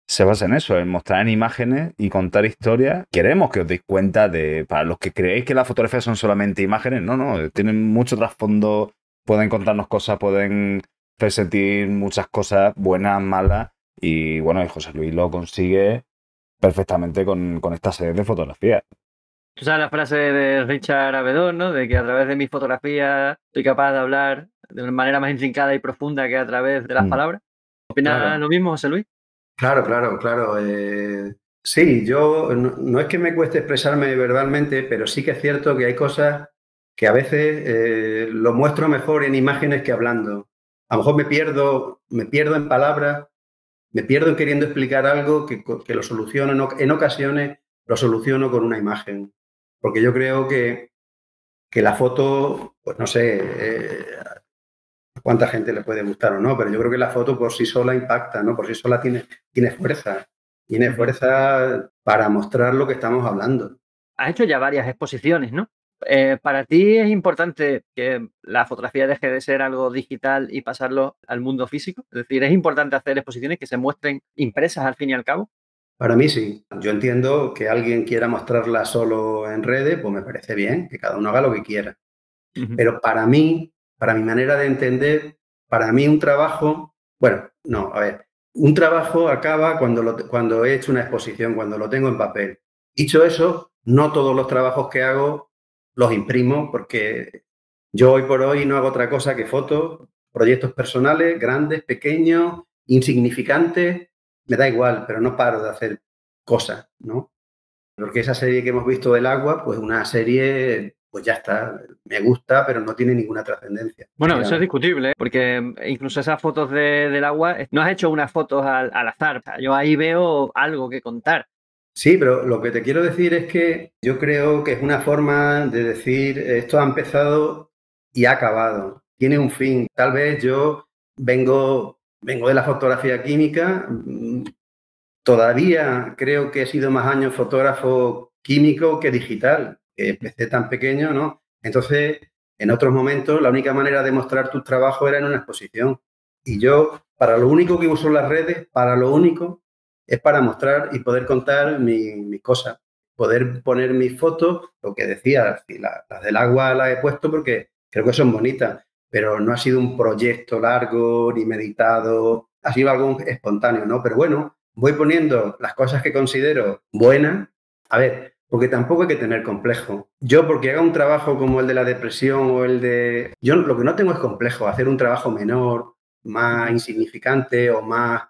se basa en eso, en mostrar en imágenes y contar historias. Queremos que os deis cuenta de, para los que creéis que las fotografías son solamente imágenes, no, tienen mucho trasfondo, pueden contarnos cosas, pueden hacer sentir muchas cosas buenas, malas, y bueno, y José Luis lo consigue perfectamente con esta serie de fotografías. Tú sabes la frase de Richard Avedon, ¿no? De que a través de mis fotografías soy capaz de hablar de una manera más intrincada y profunda que a través de las palabras. ¿Opinas Claro. lo mismo, José Luis? Claro. Sí, yo no es que me cueste expresarme verbalmente, pero sí que es cierto que hay cosas que a veces lo muestro mejor en imágenes que hablando. A lo mejor me pierdo en palabras, me pierdo en queriendo explicar algo que lo soluciono, en ocasiones lo soluciono con una imagen. Porque yo creo que la foto, pues no sé, cuánta gente le puede gustar o no, pero yo creo que la foto por sí sola impacta, ¿no? Por sí sola tiene fuerza. Tiene fuerza para mostrar lo que estamos hablando. Has hecho ya varias exposiciones, ¿no? ¿Para ti es importante que la fotografía deje de ser algo digital y pasarlo al mundo físico? Es decir, ¿es importante hacer exposiciones que se muestren impresas al fin y al cabo? Para mí sí. Yo entiendo que alguien quiera mostrarla solo en redes, pues me parece bien, que cada uno haga lo que quiera. Pero para mí, para mi manera de entender, para mí un trabajo, bueno, no, a ver, un trabajo acaba cuando he hecho una exposición, cuando lo tengo en papel. Dicho eso, no todos los trabajos que hago los imprimo porque yo hoy por hoy no hago otra cosa que fotos, proyectos personales, grandes, pequeños, insignificantes, me da igual, pero no paro de hacer cosas, ¿no? Porque esa serie que hemos visto del agua, pues una serie, pues ya está, me gusta, pero no tiene ninguna trascendencia. Bueno, eso es discutible, ¿eh? Porque incluso esas fotos del agua, no has hecho unas fotos al azar. O sea, yo ahí veo algo que contar. Sí, pero lo que te quiero decir es que yo creo que es una forma de decir, esto ha empezado y ha acabado, tiene un fin. Tal vez yo vengo de la fotografía química, todavía creo que he sido más años fotógrafo químico que digital, que empecé tan pequeño, ¿no? Entonces, en otros momentos, la única manera de mostrar tus trabajos era en una exposición. Y yo, para lo único que uso las redes, para lo único, es para mostrar y poder contar mis cosas, poder poner mis fotos, lo que decía, las del agua las he puesto porque creo que son bonitas, pero no ha sido un proyecto largo ni meditado, ha sido algo espontáneo, ¿no? Pero bueno, voy poniendo las cosas que considero buenas. A ver, porque tampoco hay que tener complejo. Yo, porque haga un trabajo como el de la depresión o el de... Yo lo que no tengo es complejo, hacer un trabajo menor, más insignificante o más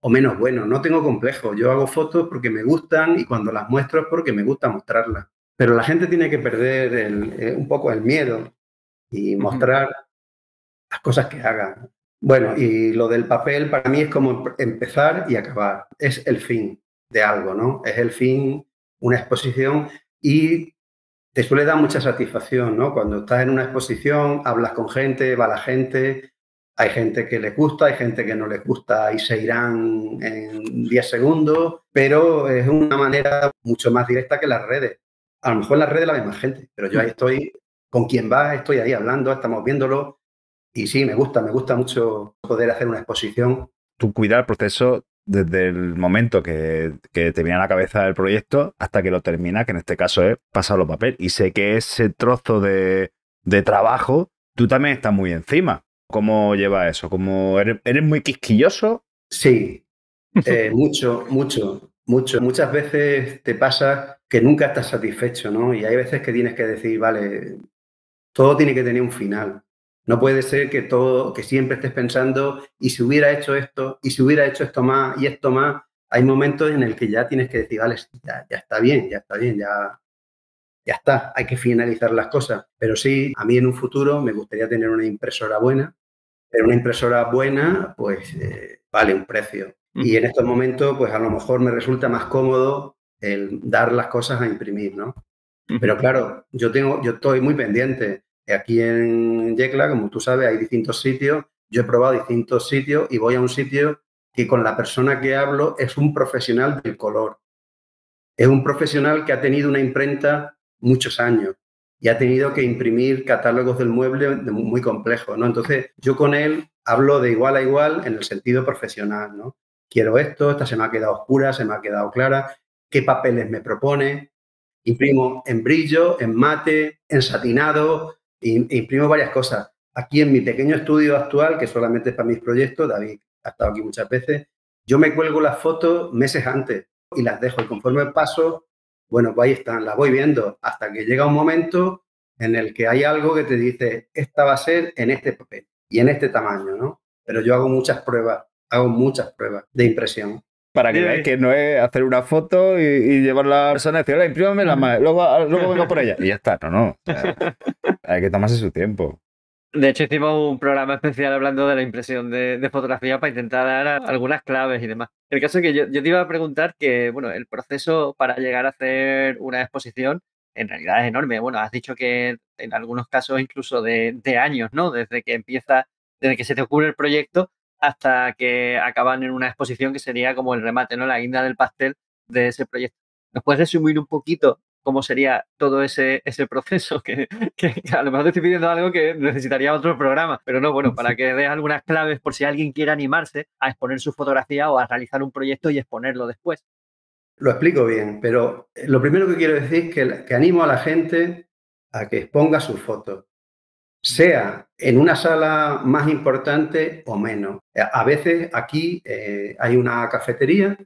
o menos bueno. No tengo complejo. Yo hago fotos porque me gustan y cuando las muestro es porque me gusta mostrarlas. Pero la gente tiene que perder un poco el miedo y mostrar las cosas que hagan. Bueno, y lo del papel para mí es como empezar y acabar. Es el fin de algo, ¿no? Es el fin, una exposición y te suele dar mucha satisfacción, ¿no? Cuando estás en una exposición, hablas con gente, va la gente, hay gente que les gusta, hay gente que no les gusta y se irán en 10 segundos, pero es una manera mucho más directa que las redes. A lo mejor en las redes la ve más gente, pero yo ahí estoy, con quien va, estoy ahí hablando, estamos viéndolo. Y sí, me gusta mucho poder hacer una exposición. Tú cuidar el proceso desde el momento que te viene a la cabeza el proyecto hasta que lo termina, que en este caso es pasarlo a papel. Y sé que ese trozo de trabajo, tú también estás muy encima. ¿Cómo llevas eso? ¿Cómo eres muy quisquilloso? Sí, mucho. Muchas veces te pasa que nunca estás satisfecho, ¿no? Y hay veces que tienes que decir, vale, todo tiene que tener un final. No puede ser que siempre estés pensando, y si hubiera hecho esto, y si hubiera hecho esto más, y esto más. Hay momentos en el que ya tienes que decir, vale, ya está bien, ya está, hay que finalizar las cosas. Pero sí, a mí en un futuro me gustaría tener una impresora buena, pero una impresora buena, pues vale un precio. Y en estos momentos, pues a lo mejor me resulta más cómodo el dar las cosas a imprimir, ¿no? Pero claro, yo estoy muy pendiente. Aquí en Yecla, como tú sabes, hay distintos sitios. Yo he probado distintos sitios y voy a un sitio que con la persona que hablo es un profesional del color. Es un profesional que ha tenido una imprenta muchos años y ha tenido que imprimir catálogos del mueble muy complejos, ¿no? Entonces, yo con él hablo de igual a igual en el sentido profesional, ¿no? Quiero esto, esta se me ha quedado oscura, se me ha quedado clara, qué papeles me propone. Imprimo en brillo, en mate, en satinado, imprimo varias cosas. Aquí en mi pequeño estudio actual, que solamente es para mis proyectos, David ha estado aquí muchas veces, yo me cuelgo las fotos meses antes y las dejo. Y conforme paso, bueno, pues ahí están, las voy viendo hasta que llega un momento en el que hay algo que te dice, esta va a ser en este papel y en este tamaño, ¿no? Pero yo hago muchas pruebas de impresión. Para que veáis que no es hacer una foto y llevarla a la persona y decir, hola, imprímame la más, luego vengo por ella. Y ya está, no. O sea, hay que tomarse su tiempo. De hecho, hicimos un programa especial hablando de la impresión de fotografía para intentar dar algunas claves y demás. El caso es que yo te iba a preguntar que, bueno, el proceso para llegar a hacer una exposición en realidad es enorme. Bueno, has dicho que en algunos casos incluso de años, ¿no? Desde que se te ocurre el proyecto hasta que acaban en una exposición que sería como el remate, ¿no? La guinda del pastel de ese proyecto. ¿Nos puedes resumir un poquito cómo sería todo ese proceso? Que a lo mejor te estoy pidiendo algo que necesitaría otro programa, pero no, bueno, para que des algunas claves por si alguien quiere animarse a exponer su fotografía o a realizar un proyecto y exponerlo después. Lo explico bien, pero lo primero que quiero decir es que animo a la gente a que exponga sus fotos, sea en una sala más importante o menos. A veces aquí hay una cafetería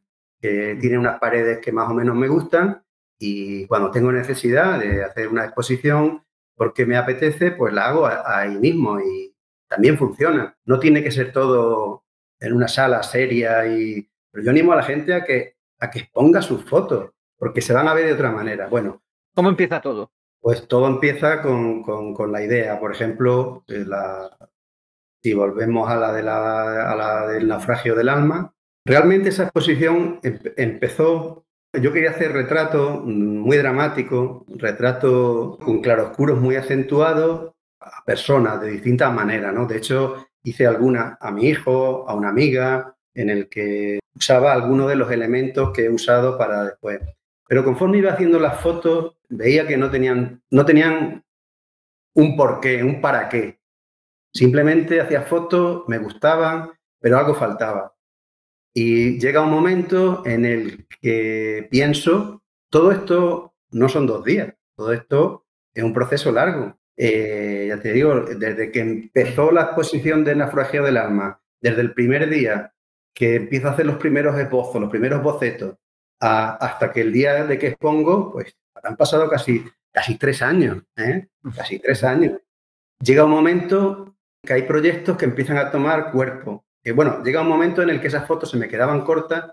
que tiene unas paredes que más o menos me gustan y cuando tengo necesidad de hacer una exposición porque me apetece, pues la hago ahí mismo y también funciona. No tiene que ser todo en una sala seria, pero yo animo a la gente a que exponga sus fotos porque se van a ver de otra manera. Bueno, ¿cómo empieza todo? Pues todo empieza con la idea. Por ejemplo, si volvemos a la del naufragio del alma, realmente esa exposición empezó. Yo quería hacer retratos muy dramáticos, retratos con claroscuros muy acentuados a personas de distintas maneras, ¿no? De hecho, hice algunas a mi hijo, a una amiga, en el que usaba algunos de los elementos que he usado para después. Pero conforme iba haciendo las fotos, veía que no tenían un porqué, un para qué. Simplemente hacía fotos, me gustaban, pero algo faltaba. Y llega un momento en el que pienso, todo esto no son 2 días, todo esto es un proceso largo. Ya te digo, desde que empezó la exposición de Naufragio del Alma, desde el primer día que empiezo a hacer los primeros esbozos, los primeros bocetos, hasta que el día de que expongo, pues han pasado casi 3 años, casi 3 años. Llega un momento que hay proyectos que empiezan a tomar cuerpo. Bueno, llega un momento en el que esas fotos se me quedaban cortas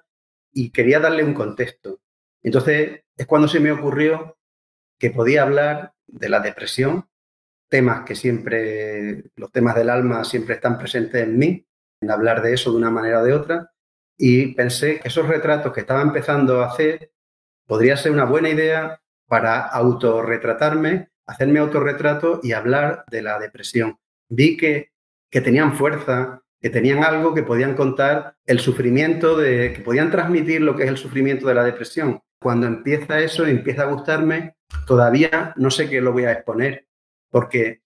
y quería darle un contexto. Entonces es cuando se me ocurrió que podía hablar de la depresión, temas que siempre, los temas del alma siempre están presentes en mí, en hablar de eso de una manera o de otra, y pensé que esos retratos que estaba empezando a hacer podría ser una buena idea para autorretratarme, hacerme autorretrato y hablar de la depresión. Vi que tenían fuerza, que tenían algo que podían contar el sufrimiento, que podían transmitir lo que es el sufrimiento de la depresión. Cuando empieza eso y empieza a gustarme, todavía no sé qué lo voy a exponer, porque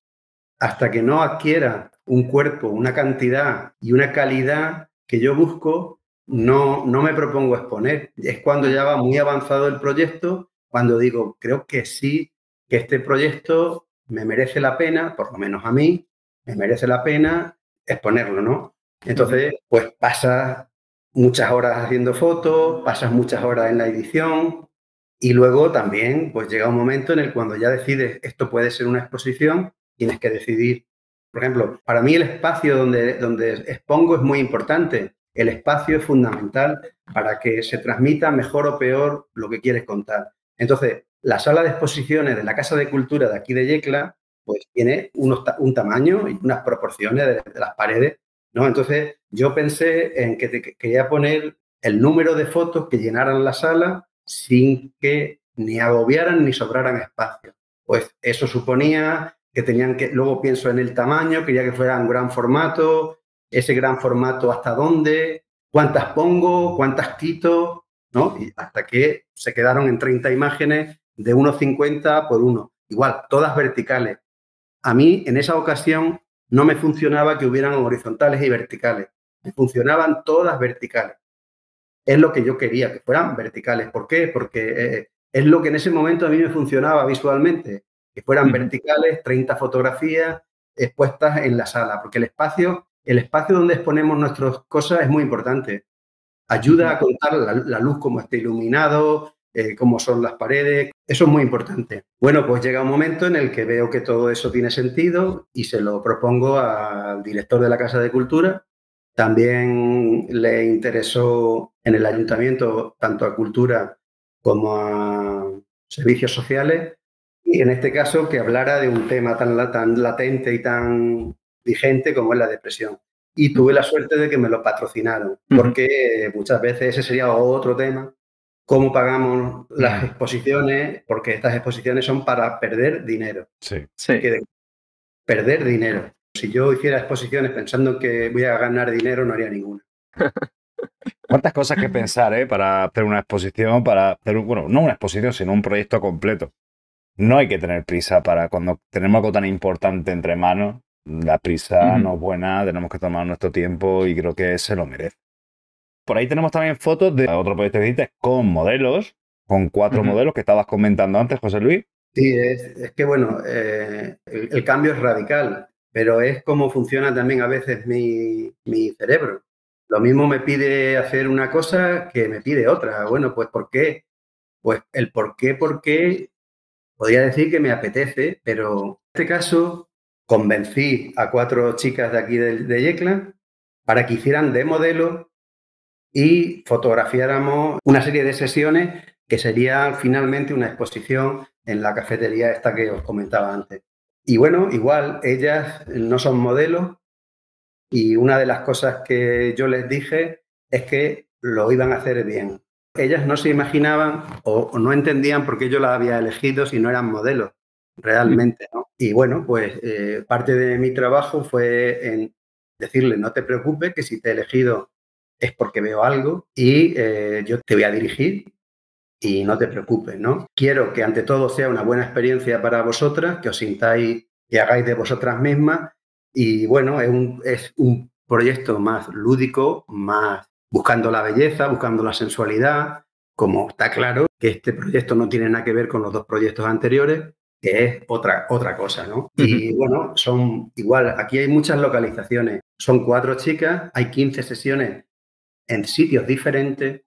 hasta que no adquiera un cuerpo, una cantidad y una calidad que yo busco, no me propongo exponer. Es cuando ya va muy avanzado el proyecto, cuando digo, creo que sí, que este proyecto me merece la pena, por lo menos a mí, me merece la pena exponerlo, ¿no? Entonces, pues pasas muchas horas haciendo fotos, pasas muchas horas en la edición y luego también pues llega un momento en el cuando ya decides esto puede ser una exposición, tienes que decidir. Por ejemplo, para mí el espacio donde expongo es muy importante. El espacio es fundamental para que se transmita mejor o peor lo que quieres contar. Entonces, la sala de exposiciones de la Casa de Cultura de aquí de Yecla pues tiene un tamaño y unas proporciones de las paredes, ¿no? Entonces, yo pensé en que quería poner el número de fotos que llenaran la sala sin que ni agobiaran ni sobraran espacio. Pues eso suponía que tenían que, luego pienso en el tamaño, quería que fuera un gran formato, ese gran formato hasta dónde, cuántas pongo, cuántas quito, ¿no? Y hasta que se quedaron en 30 imágenes de 1,50 por 1. Igual, todas verticales. A mí, en esa ocasión, no me funcionaba que hubieran horizontales y verticales. Me funcionaban todas verticales. Es lo que yo quería, que fueran verticales. ¿Por qué? Porque es lo que en ese momento a mí me funcionaba visualmente, que fueran verticales, 30 fotografías expuestas en la sala, porque el espacio donde exponemos nuestras cosas es muy importante. Ayuda a contar la luz, cómo está iluminado, cómo son las paredes. Eso es muy importante. Bueno, pues llega un momento en el que veo que todo eso tiene sentido y se lo propongo al director de la Casa de Cultura. También le interesó en el ayuntamiento tanto a cultura como a servicios sociales y en este caso que hablara de un tema tan latente y tan vigente como es la depresión. Y tuve la suerte de que me lo patrocinaron, porque muchas veces ese sería otro tema, cómo pagamos las exposiciones, porque estas exposiciones son para perder dinero. Sí. Perder dinero. Si yo hiciera exposiciones pensando que voy a ganar dinero, no haría ninguna. ¿Cuántas cosas que pensar, para hacer una exposición, para hacer, bueno, no una exposición, sino un proyecto completo? No hay que tener prisa para cuando tenemos algo tan importante entre manos. La prisa no es buena, tenemos que tomar nuestro tiempo y creo que se lo merece. Por ahí tenemos también fotos de otro proyecto que hiciste con modelos, con 4 modelos que estabas comentando antes, José Luis. Sí, es que bueno, el cambio es radical, pero es como funciona también a veces mi cerebro. Lo mismo me pide hacer una cosa que me pide otra. Bueno, pues ¿por qué? Pues el por qué, podría decir que me apetece, pero en este caso convencí a 4 chicas de aquí de Yecla para que hicieran de modelo y fotografiáramos una serie de sesiones que sería finalmente una exposición en la cafetería esta que os comentaba antes. Y bueno, igual ellas no son modelos y una de las cosas que yo les dije es que lo iban a hacer bien. Ellas no se imaginaban o no entendían por qué yo las había elegido si no eran modelos realmente, ¿no? Y bueno, pues parte de mi trabajo fue en decirle, no te preocupes, que si te he elegido es porque veo algo y yo te voy a dirigir y no te preocupes, ¿no? Quiero que ante todo sea una buena experiencia para vosotras, que os sintáis y hagáis de vosotras mismas y bueno, es un proyecto más lúdico, más buscando la belleza, buscando la sensualidad, como está claro que este proyecto no tiene nada que ver con los 2 proyectos anteriores, que es otra cosa, ¿no? Y bueno, son igual, aquí hay muchas localizaciones, son 4 chicas, hay 15 sesiones en sitios diferentes,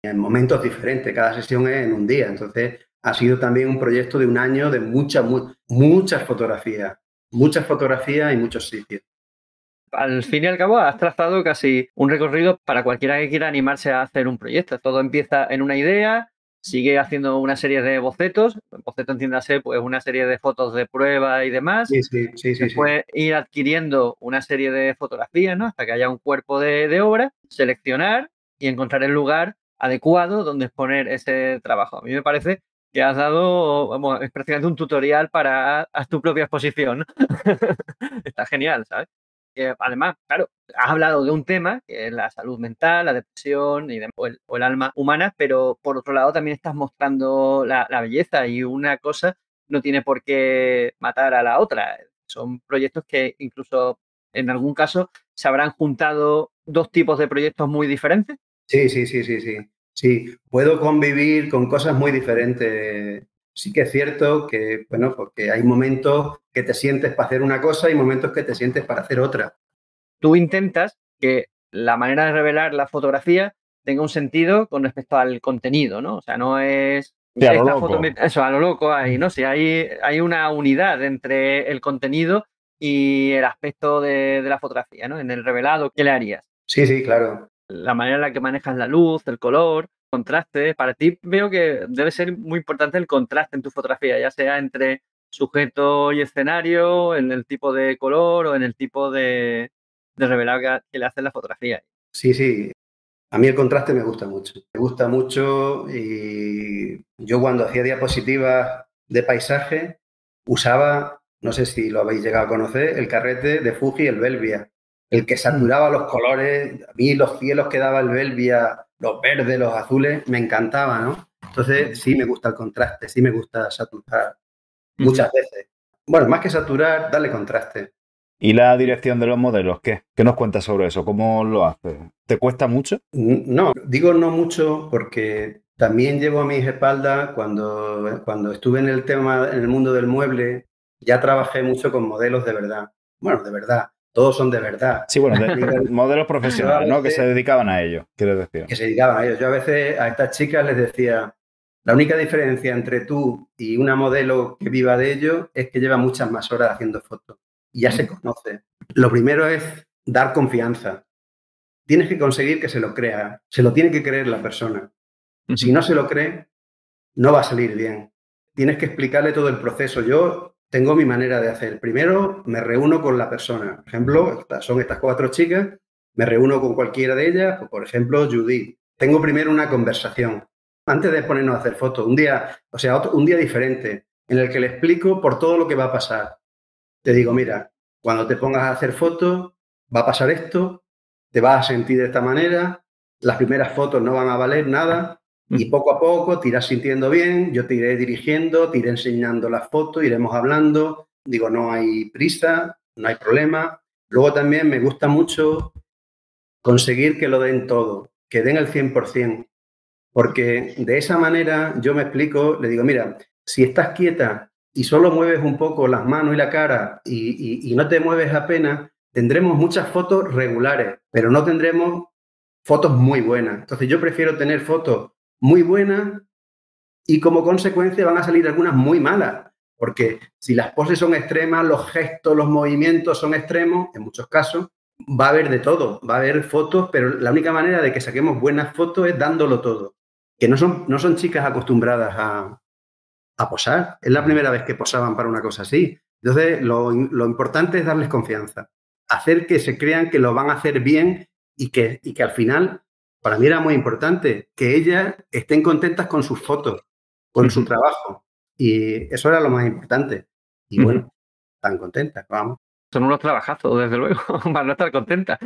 en momentos diferentes, cada sesión es en un día, entonces ha sido también un proyecto de un año de muchas fotografías y muchos sitios. Al fin y al cabo, has trazado casi un recorrido para cualquiera que quiera animarse a hacer un proyecto. Todo empieza en una idea, sigue haciendo una serie de bocetos, boceto entiéndase, pues una serie de fotos de prueba y demás. Sí. Después ir adquiriendo una serie de fotografías, ¿no? Hasta que haya un cuerpo de obra, seleccionar y encontrar el lugar adecuado donde exponer ese trabajo. A mí me parece que has dado, vamos, es prácticamente un tutorial para haz tu propia exposición. Está genial, ¿sabes? Que además, claro, has hablado de un tema que es la salud mental, la depresión y o el alma humana, pero por otro lado también estás mostrando la belleza y una cosa no tiene por qué matar a la otra. Son proyectos que incluso en algún caso se habrán juntado 2 tipos de proyectos muy diferentes. Sí, puedo convivir con cosas muy diferentes. Sí que es cierto que, bueno, porque hay momentos que te sientes para hacer una cosa y momentos que te sientes para hacer otra. Tú intentas que la manera de revelar la fotografía tenga un sentido con respecto al contenido, ¿no? O sea, no es Sí, a lo esta loco. foto, eso, a lo loco ahí, ¿no? Si hay una unidad entre el contenido y el aspecto de la fotografía, ¿no? En el revelado, ¿qué le harías? Sí, claro. La manera en la que manejas la luz, el color, contraste. Para ti veo que debe ser muy importante el contraste en tu fotografía, ya sea entre sujeto y escenario, en el tipo de color o en el tipo de revelado que le haces la fotografía. Sí. A mí el contraste me gusta mucho. Me gusta mucho y yo cuando hacía diapositivas de paisaje usaba, no sé si lo habéis llegado a conocer, el carrete de Fuji, el Belvia. El que saturaba los colores, a mí los cielos que daba el Belvia, los verdes, los azules, me encantaba, ¿no? Entonces sí me gusta el contraste, sí me gusta saturar muchas veces. Bueno, más que saturar, darle contraste. ¿Y la dirección de los modelos? ¿Qué? ¿Qué nos cuentas sobre eso? ¿Cómo lo haces? ¿Te cuesta mucho? No, digo no mucho porque también llevo a mis espaldas cuando estuve en el tema, en el mundo del mueble, ya trabajé mucho con modelos de verdad. Bueno, de verdad, todos son de verdad. Sí, bueno, de modelos profesionales, ¿no? Que se dedicaban a ello, quiero decir. Que se dedicaban a ellos. Yo a veces a estas chicas les decía, la única diferencia entre tú y una modelo que viva de ello es que lleva muchas más horas haciendo fotos y ya se conoce. Lo primero es dar confianza. Tienes que conseguir que se lo crea, se lo tiene que creer la persona. Si no se lo cree, no va a salir bien. Tienes que explicarle todo el proceso. Yo tengo mi manera de hacer. Primero me reúno con la persona. Por ejemplo, son estas 4 chicas, me reúno con cualquiera de ellas, por ejemplo, Judith. Tengo primero una conversación antes de ponernos a hacer fotos. Un día, un día diferente en el que le explico por todo lo que va a pasar. Te digo, mira, cuando te pongas a hacer fotos, va a pasar esto, te vas a sentir de esta manera, las primeras fotos no van a valer nada y poco a poco te irás sintiendo bien, yo te iré dirigiendo, te iré enseñando las fotos, iremos hablando. Digo, no hay prisa, no hay problema. Luego también me gusta mucho conseguir que lo den todo, que den el 100%, porque de esa manera yo me explico, le digo, mira, si estás quieta y solo mueves un poco las manos y la cara y no te mueves apenas, tendremos muchas fotos regulares, pero no tendremos fotos muy buenas. Entonces yo prefiero tener fotos muy buenas y como consecuencia van a salir algunas muy malas, porque si las poses son extremas, los gestos, los movimientos son extremos, en muchos casos, va a haber de todo, va a haber fotos, pero la única manera de que saquemos buenas fotos es dándolo todo. Que no son chicas acostumbradas a posar. Es la primera vez que posaban para una cosa así. Entonces, lo importante es darles confianza. Hacer que se crean que lo van a hacer bien y que al final, para mí era muy importante, que ellas estén contentas con sus fotos, con su trabajo. Y eso era lo más importante. Y bueno, están contentas, vamos. Son unos trabajazos, desde luego, para no estar contentas.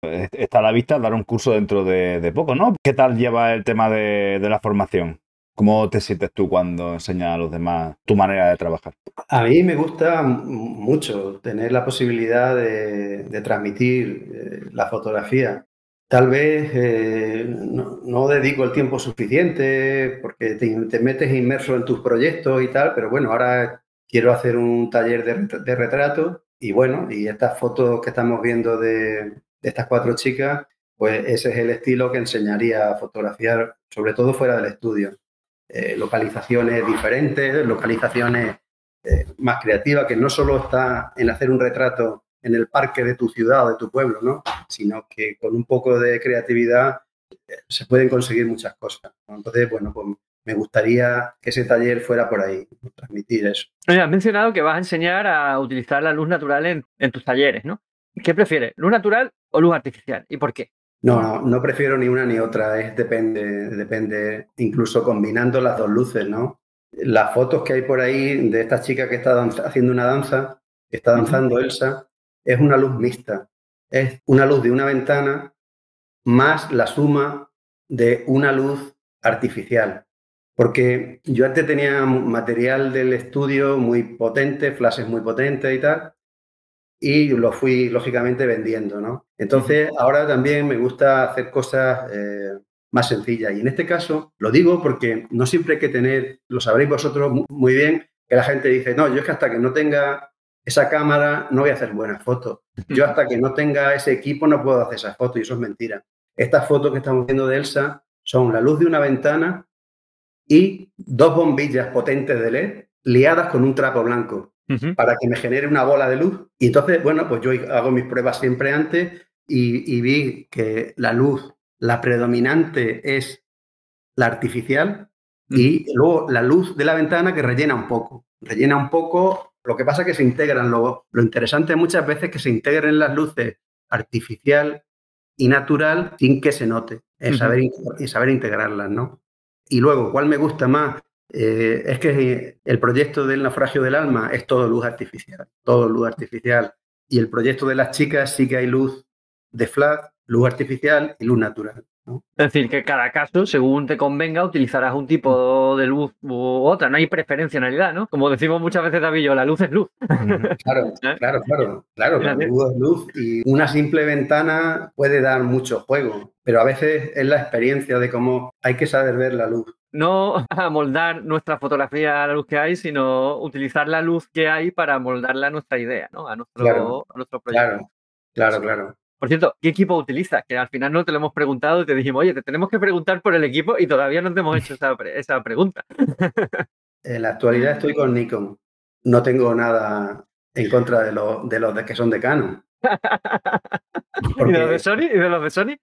Está a la vista dar un curso dentro de poco, ¿no? ¿Qué tal lleva el tema de la formación? ¿Cómo te sientes tú cuando enseñas a los demás tu manera de trabajar? A mí me gusta mucho tener la posibilidad de transmitir la fotografía. Tal vez no dedico el tiempo suficiente porque te metes inmerso en tus proyectos y tal, pero bueno, ahora quiero hacer un taller de retrato y bueno, y estas fotos que estamos viendo de estas 4 chicas, pues ese es el estilo que enseñaría a fotografiar, sobre todo fuera del estudio. Localizaciones diferentes, localizaciones más creativas, que no solo está en hacer un retrato en el parque de tu ciudad o de tu pueblo, ¿no? Sino que con un poco de creatividad se pueden conseguir muchas cosas, ¿no? Entonces, bueno, pues me gustaría que ese taller fuera por ahí, transmitir eso. Oye, has mencionado que vas a enseñar a utilizar la luz natural en tus talleres, ¿no? ¿Qué prefieres, luz natural o luz artificial? ¿Y por qué? No prefiero ni una ni otra, depende, incluso combinando las dos luces, ¿no? Las fotos que hay por ahí de esta chica que está haciendo una danza, que está danzando Elsa, es una luz mixta, es una luz de una ventana más la suma de una luz artificial. Porque yo antes tenía material del estudio muy potente, flashes muy potentes y tal, y lo fui, lógicamente, vendiendo, ¿no? Entonces, ahora también me gusta hacer cosas más sencillas. Y en este caso, lo digo porque no siempre hay que tener, lo sabréis vosotros muy bien, que la gente dice, no, yo es que hasta que no tenga esa cámara no voy a hacer buenas fotos. Yo hasta que no tenga ese equipo no puedo hacer esas fotos y eso es mentira. Estas fotos que estamos viendo de Elsa son la luz de una ventana y 2 bombillas potentes de LED liadas con un trapo blanco para que me genere una bola de luz. Y entonces, bueno, pues yo hago mis pruebas siempre antes y vi que la luz, la predominante es la artificial y luego la luz de la ventana que rellena un poco. Lo que pasa es que se integran. Lo interesante muchas veces es que se integren las luces artificial y natural sin que se note, saber integrarlas, ¿no? Y luego, ¿cuál me gusta más? Es que el proyecto del naufragio del alma es todo luz artificial. Y el proyecto de las chicas sí que hay luz de flash, luz artificial y luz natural, ¿no? Es decir, que cada caso, según te convenga, utilizarás un tipo de luz u otra. No hay preferencia en realidad, ¿no? Como decimos muchas veces, David y yo, la luz es luz. Claro, la luz es luz y una simple ventana puede dar mucho juego, pero a veces es la experiencia de cómo hay que saber ver la luz. No amoldar nuestra fotografía a la luz que hay, sino utilizar la luz que hay para amoldarla a nuestra idea, ¿no? A nuestro proyecto. Claro. Por cierto, ¿qué equipo utilizas? Que al final no te lo hemos preguntado y te dijimos, oye, te tenemos que preguntar por el equipo y todavía no te hemos hecho esa pregunta. En la actualidad estoy con Nikon. No tengo nada en contra de los que son de Canon. ¿Y de los de Sony? ¿Y de los de Sony?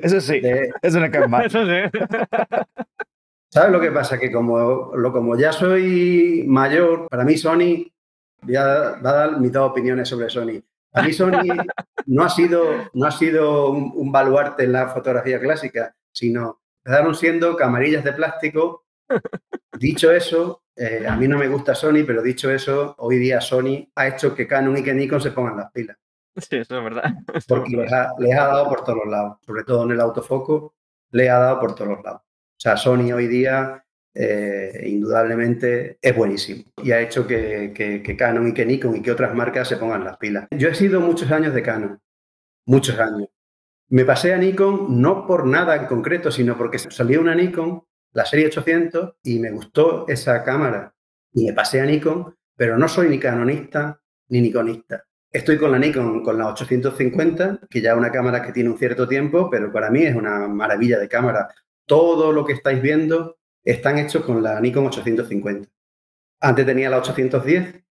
Eso sí, eso no cae mal. Eso sí. ¿Sabes lo que pasa? Que como ya soy mayor, para mí Sony, va a dar mis dos opiniones sobre Sony. Para mí Sony no ha sido un baluarte en la fotografía clásica, sino empezaron siendo camarillas de plástico. Dicho eso, a mí no me gusta Sony, pero dicho eso, hoy día Sony ha hecho que Canon y que Nikon se pongan las pilas. Sí, eso es verdad. Porque les ha dado por todos los lados, sobre todo en el autofoco, les ha dado por todos los lados. O sea, Sony hoy día, indudablemente, es buenísimo y ha hecho que Canon y que Nikon y que otras marcas se pongan las pilas. Yo he sido muchos años de Canon, muchos años. Me pasé a Nikon no por nada en concreto, sino porque salió una Nikon, la serie 800, y me gustó esa cámara. Y me pasé a Nikon, pero no soy ni canonista ni nikonista. Estoy con la Nikon, con la 850, que ya es una cámara que tiene un cierto tiempo, pero para mí es una maravilla de cámara. Todo lo que estáis viendo están hechos con la Nikon 850. Antes tenía la 810,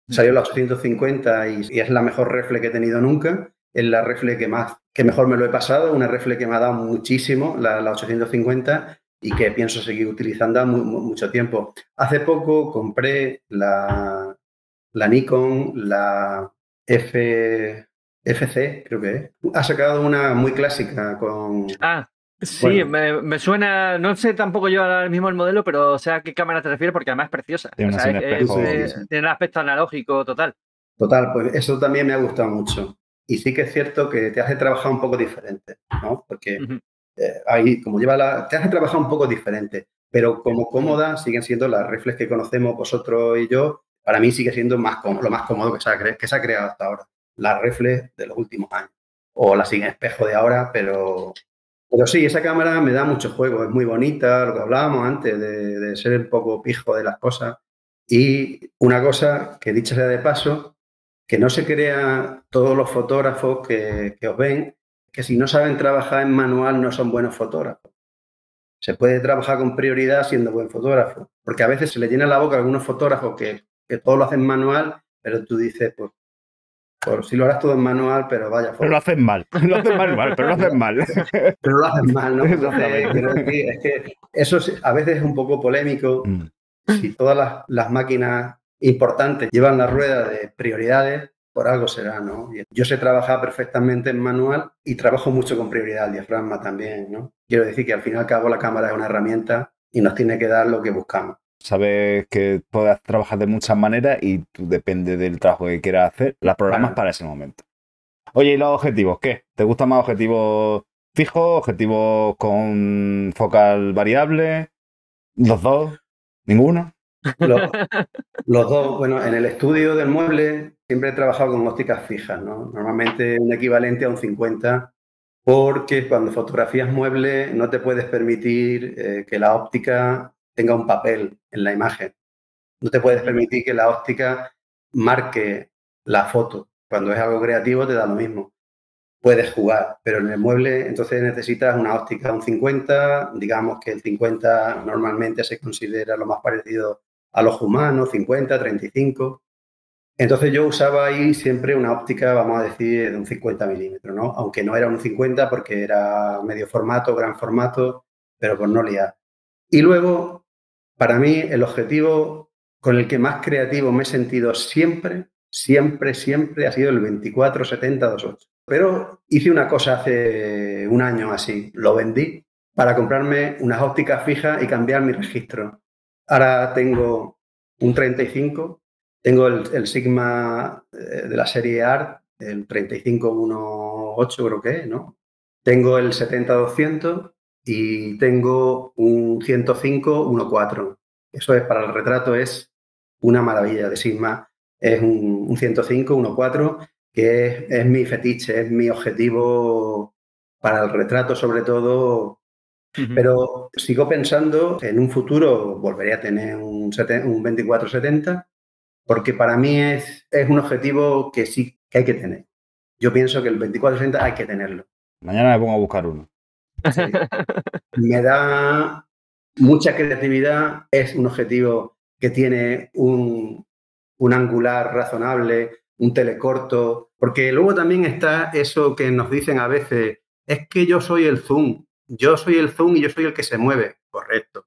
salió la 850 y es la mejor reflex que he tenido nunca. Es la reflex que mejor me lo he pasado, una reflex que me ha dado muchísimo, la 850, y que pienso seguir utilizando mucho tiempo. Hace poco compré la Nikon, la FC, creo que es. Ha sacado una muy clásica con... Sí, bueno. me suena, no sé tampoco yo ahora mismo el modelo, pero sé a qué cámara te refieres porque además es preciosa. Tiene un aspecto analógico total. Total, pues eso también me ha gustado mucho. Y sí que es cierto que te hace trabajar un poco diferente, ¿no? Porque ahí, como te hace trabajar un poco diferente, pero como cómoda siguen siendo las reflex que conocemos vosotros y yo. Para mí sigue siendo lo más cómodo que se ha creado hasta ahora. La reflex de los últimos años. O la sin espejo de ahora, pero sí, esa cámara me da mucho juego. Es muy bonita, lo que hablábamos antes, de ser un poco pijo de las cosas. Y una cosa que, dicha sea de paso, que no se crea todos los fotógrafos que os ven, que si no saben trabajar en manual no son buenos fotógrafos. Se puede trabajar con prioridad siendo buen fotógrafo. Porque a veces se le llena la boca a algunos fotógrafos que todo lo hacen manual, pero tú dices, pues si lo harás todo en manual, pero vaya. Pero lo hacen mal, pero lo hacen mal. Pero lo hacen mal, ¿no? Entonces, quiero decir, es que eso a veces es un poco polémico. Si todas las máquinas importantes llevan la rueda de prioridades, por algo será, ¿no? Yo sé trabajar perfectamente en manual y trabajo mucho con prioridad, el diafragma también, ¿no? Quiero decir que al fin y al cabo la cámara es una herramienta y nos tiene que dar lo que buscamos. Sabes que puedes trabajar de muchas maneras y tú, depende del trabajo que quieras hacer, la programas para ese momento. Oye, ¿y los objetivos? ¿Qué? ¿Te gustan más objetivos fijos, objetivos con focal variable? ¿Los dos? ¿Ninguno? Los dos. Bueno, en el estudio del mueble siempre he trabajado con ópticas fijas, ¿no? Normalmente un equivalente a un 50, porque cuando fotografías mueble no te puedes permitir que la óptica tenga un papel en la imagen. No te puedes permitir que la óptica marque la foto. Cuando es algo creativo te da lo mismo. Puedes jugar, pero en el mueble entonces necesitas una óptica un 50. Digamos que el 50 normalmente se considera lo más parecido a los humanos, 50, 35. Entonces yo usaba ahí siempre una óptica, vamos a decir, de un 50 milímetros, ¿no? Aunque no era un 50 porque era medio formato, gran formato, pero por no liar. Y luego, para mí, el objetivo con el que más creativo me he sentido siempre ha sido el 24-70-2.8. Pero hice una cosa hace un año así, lo vendí para comprarme unas ópticas fijas y cambiar mi registro. Ahora tengo un 35, tengo el Sigma de la serie ART, el 3518 creo que es, ¿no? Tengo el 70-200 y tengo un 105-14. Eso es para el retrato, es una maravilla de Sigma. Es un 105-14 que es mi fetiche, es mi objetivo para el retrato sobre todo. Pero sigo pensando que en un futuro volveré a tener un 24-70 porque para mí es un objetivo que sí que hay que tener. Yo pienso que el 24-70 hay que tenerlo. Mañana me pongo a buscar uno. Sí. Me da mucha creatividad, es un objetivo que tiene un angular razonable, un telecorto, porque luego también está eso que nos dicen a veces, es que yo soy el zoom y yo soy el que se mueve. Correcto,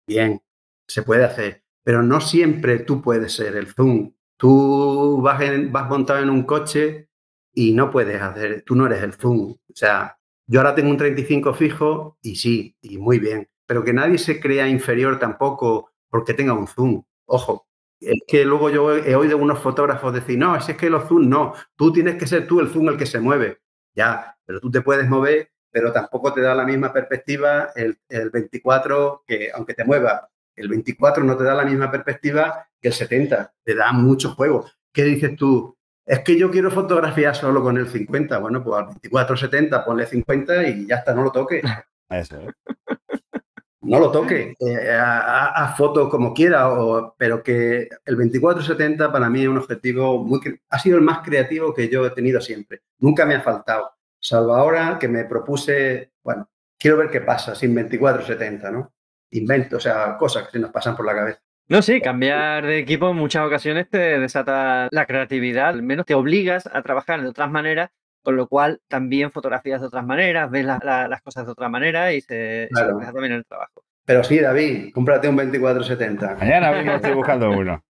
bien, se puede hacer, pero no siempre tú puedes ser el zoom. Tú vas montado en un coche y no puedes hacer, tú no eres el zoom. O sea, yo ahora tengo un 35 fijo y sí, y muy bien, pero que nadie se crea inferior tampoco porque tenga un zoom. Ojo, es que luego yo he oído a unos fotógrafos decir, no, es que los zoom no, tú tienes que ser tú el zoom el que se mueve. Ya, pero tú te puedes mover, pero tampoco te da la misma perspectiva el 24, que aunque te mueva, el 24 no te da la misma perspectiva que el 70, te da mucho juego. ¿Qué dices tú? Es que yo quiero fotografiar solo con el 50. Bueno, pues al 24-70 ponle 50 y ya está, no lo toques. Eso, ¿eh? No lo toque, haz fotos como quiera, pero que el 24-70 para mí es un objetivo ha sido el más creativo que yo he tenido siempre. Nunca me ha faltado, salvo ahora que me propuse, bueno, quiero ver qué pasa sin 24-70, ¿no? Invento, o sea, cosas que se nos pasan por la cabeza. No, sí, cambiar de equipo en muchas ocasiones te desata la creatividad, al menos te obligas a trabajar de otras maneras, con lo cual también fotografías de otras maneras, ves las cosas de otra manera y se refleja también en el trabajo. Pero sí, David, cómprate un 24-70. Mañana mismo estoy buscando uno.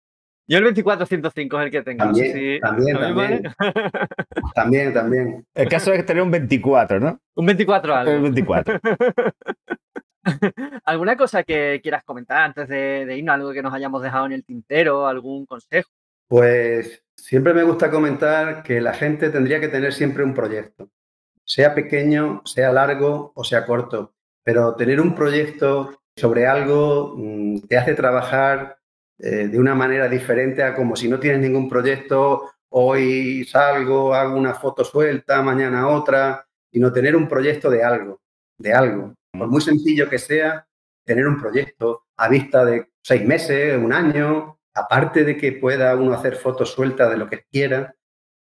Yo el 24-105 es el que tengo. También, no sé si también. ¿vale? También. El caso es tener un 24, ¿no? Un 24 algo. El 24. ¿Alguna cosa que quieras comentar antes de irnos? ¿Algo que nos hayamos dejado en el tintero? ¿Algún consejo? Pues siempre me gusta comentar que la gente tendría que tener siempre un proyecto, sea pequeño, sea largo o sea corto, pero tener un proyecto sobre algo te hace trabajar de una manera diferente a como si no tienes ningún proyecto, hoy salgo, hago una foto suelta, mañana otra, sino tener un proyecto de algo. Por muy sencillo que sea, tener un proyecto a vista de 6 meses, un año, aparte de que pueda uno hacer fotos sueltas de lo que quiera,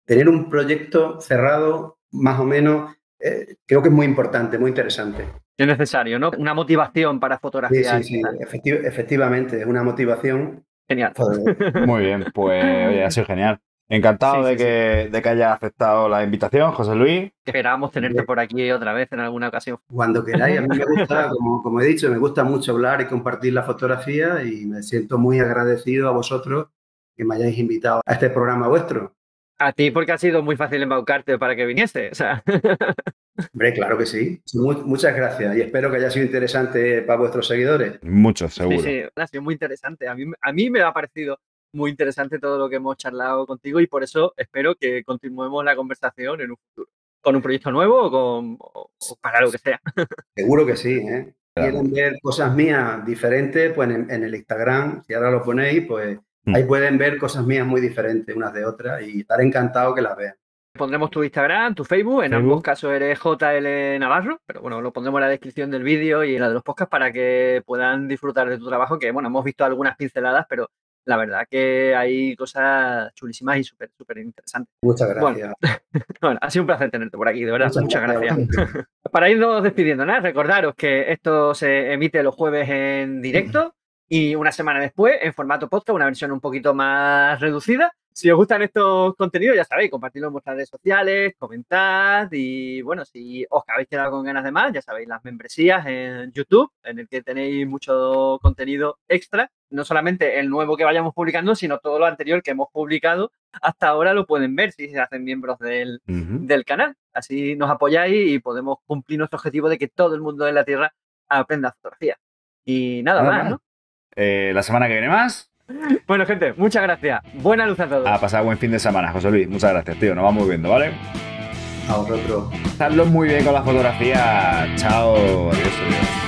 tener un proyecto cerrado, más o menos, creo que es muy importante, muy interesante. Es necesario, ¿no? Una motivación para fotografiar. Sí, efectivamente, es una motivación. Genial. Muy bien, pues oye, ha sido genial. Encantado de que hayas aceptado la invitación, José Luis. Esperamos tenerte por aquí otra vez en alguna ocasión. Cuando queráis, a mí me gusta, como he dicho, me gusta mucho hablar y compartir la fotografía y me siento muy agradecido a vosotros que me hayáis invitado a este programa vuestro. A ti porque ha sido muy fácil embaucarte para que viniese. O sea. Hombre, claro que sí. Muchas gracias y espero que haya sido interesante para vuestros seguidores. Muchos, seguro. Sí, ha sido muy interesante. A mí me ha parecido muy interesante todo lo que hemos charlado contigo y por eso espero que continuemos la conversación en un futuro. Con un proyecto nuevo o para lo que sea. Seguro que sí, ¿eh? Quieren ver cosas mías diferentes, pues en el Instagram, si ahora lo ponéis, pues ahí pueden ver cosas mías muy diferentes unas de otras y estaré encantado que las vean. Pondremos tu Instagram, tu Facebook, en ambos casos eres JL Navarro, pero bueno, lo pondremos en la descripción del vídeo y en la de los podcasts para que puedan disfrutar de tu trabajo, que bueno, hemos visto algunas pinceladas, pero la verdad que hay cosas chulísimas y súper interesantes. Muchas gracias. Bueno, ha sido un placer tenerte por aquí, de verdad. Muchas gracias. Para irnos despidiendo, ¿no? Recordaros que esto se emite los jueves en directo y una semana después en formato podcast, una versión un poquito más reducida. Si os gustan estos contenidos, ya sabéis, compartidlo en vuestras redes sociales, comentad y bueno, si os habéis quedado con ganas de más, ya sabéis, las membresías en YouTube, en el que tenéis mucho contenido extra, no solamente el nuevo que vayamos publicando, sino todo lo anterior que hemos publicado hasta ahora lo pueden ver si se hacen miembros del canal. Así nos apoyáis y podemos cumplir nuestro objetivo de que todo el mundo de la Tierra aprenda fotografía. Y nada más, ¿no? La semana que viene más. Bueno, gente, muchas gracias. Buena luz a todos. A pasar buen fin de semana, José Luis. Muchas gracias, tío. Nos vamos viendo, ¿vale? A vosotros. Pasadlo muy bien con la fotografía. Chao. Adiós, adiós.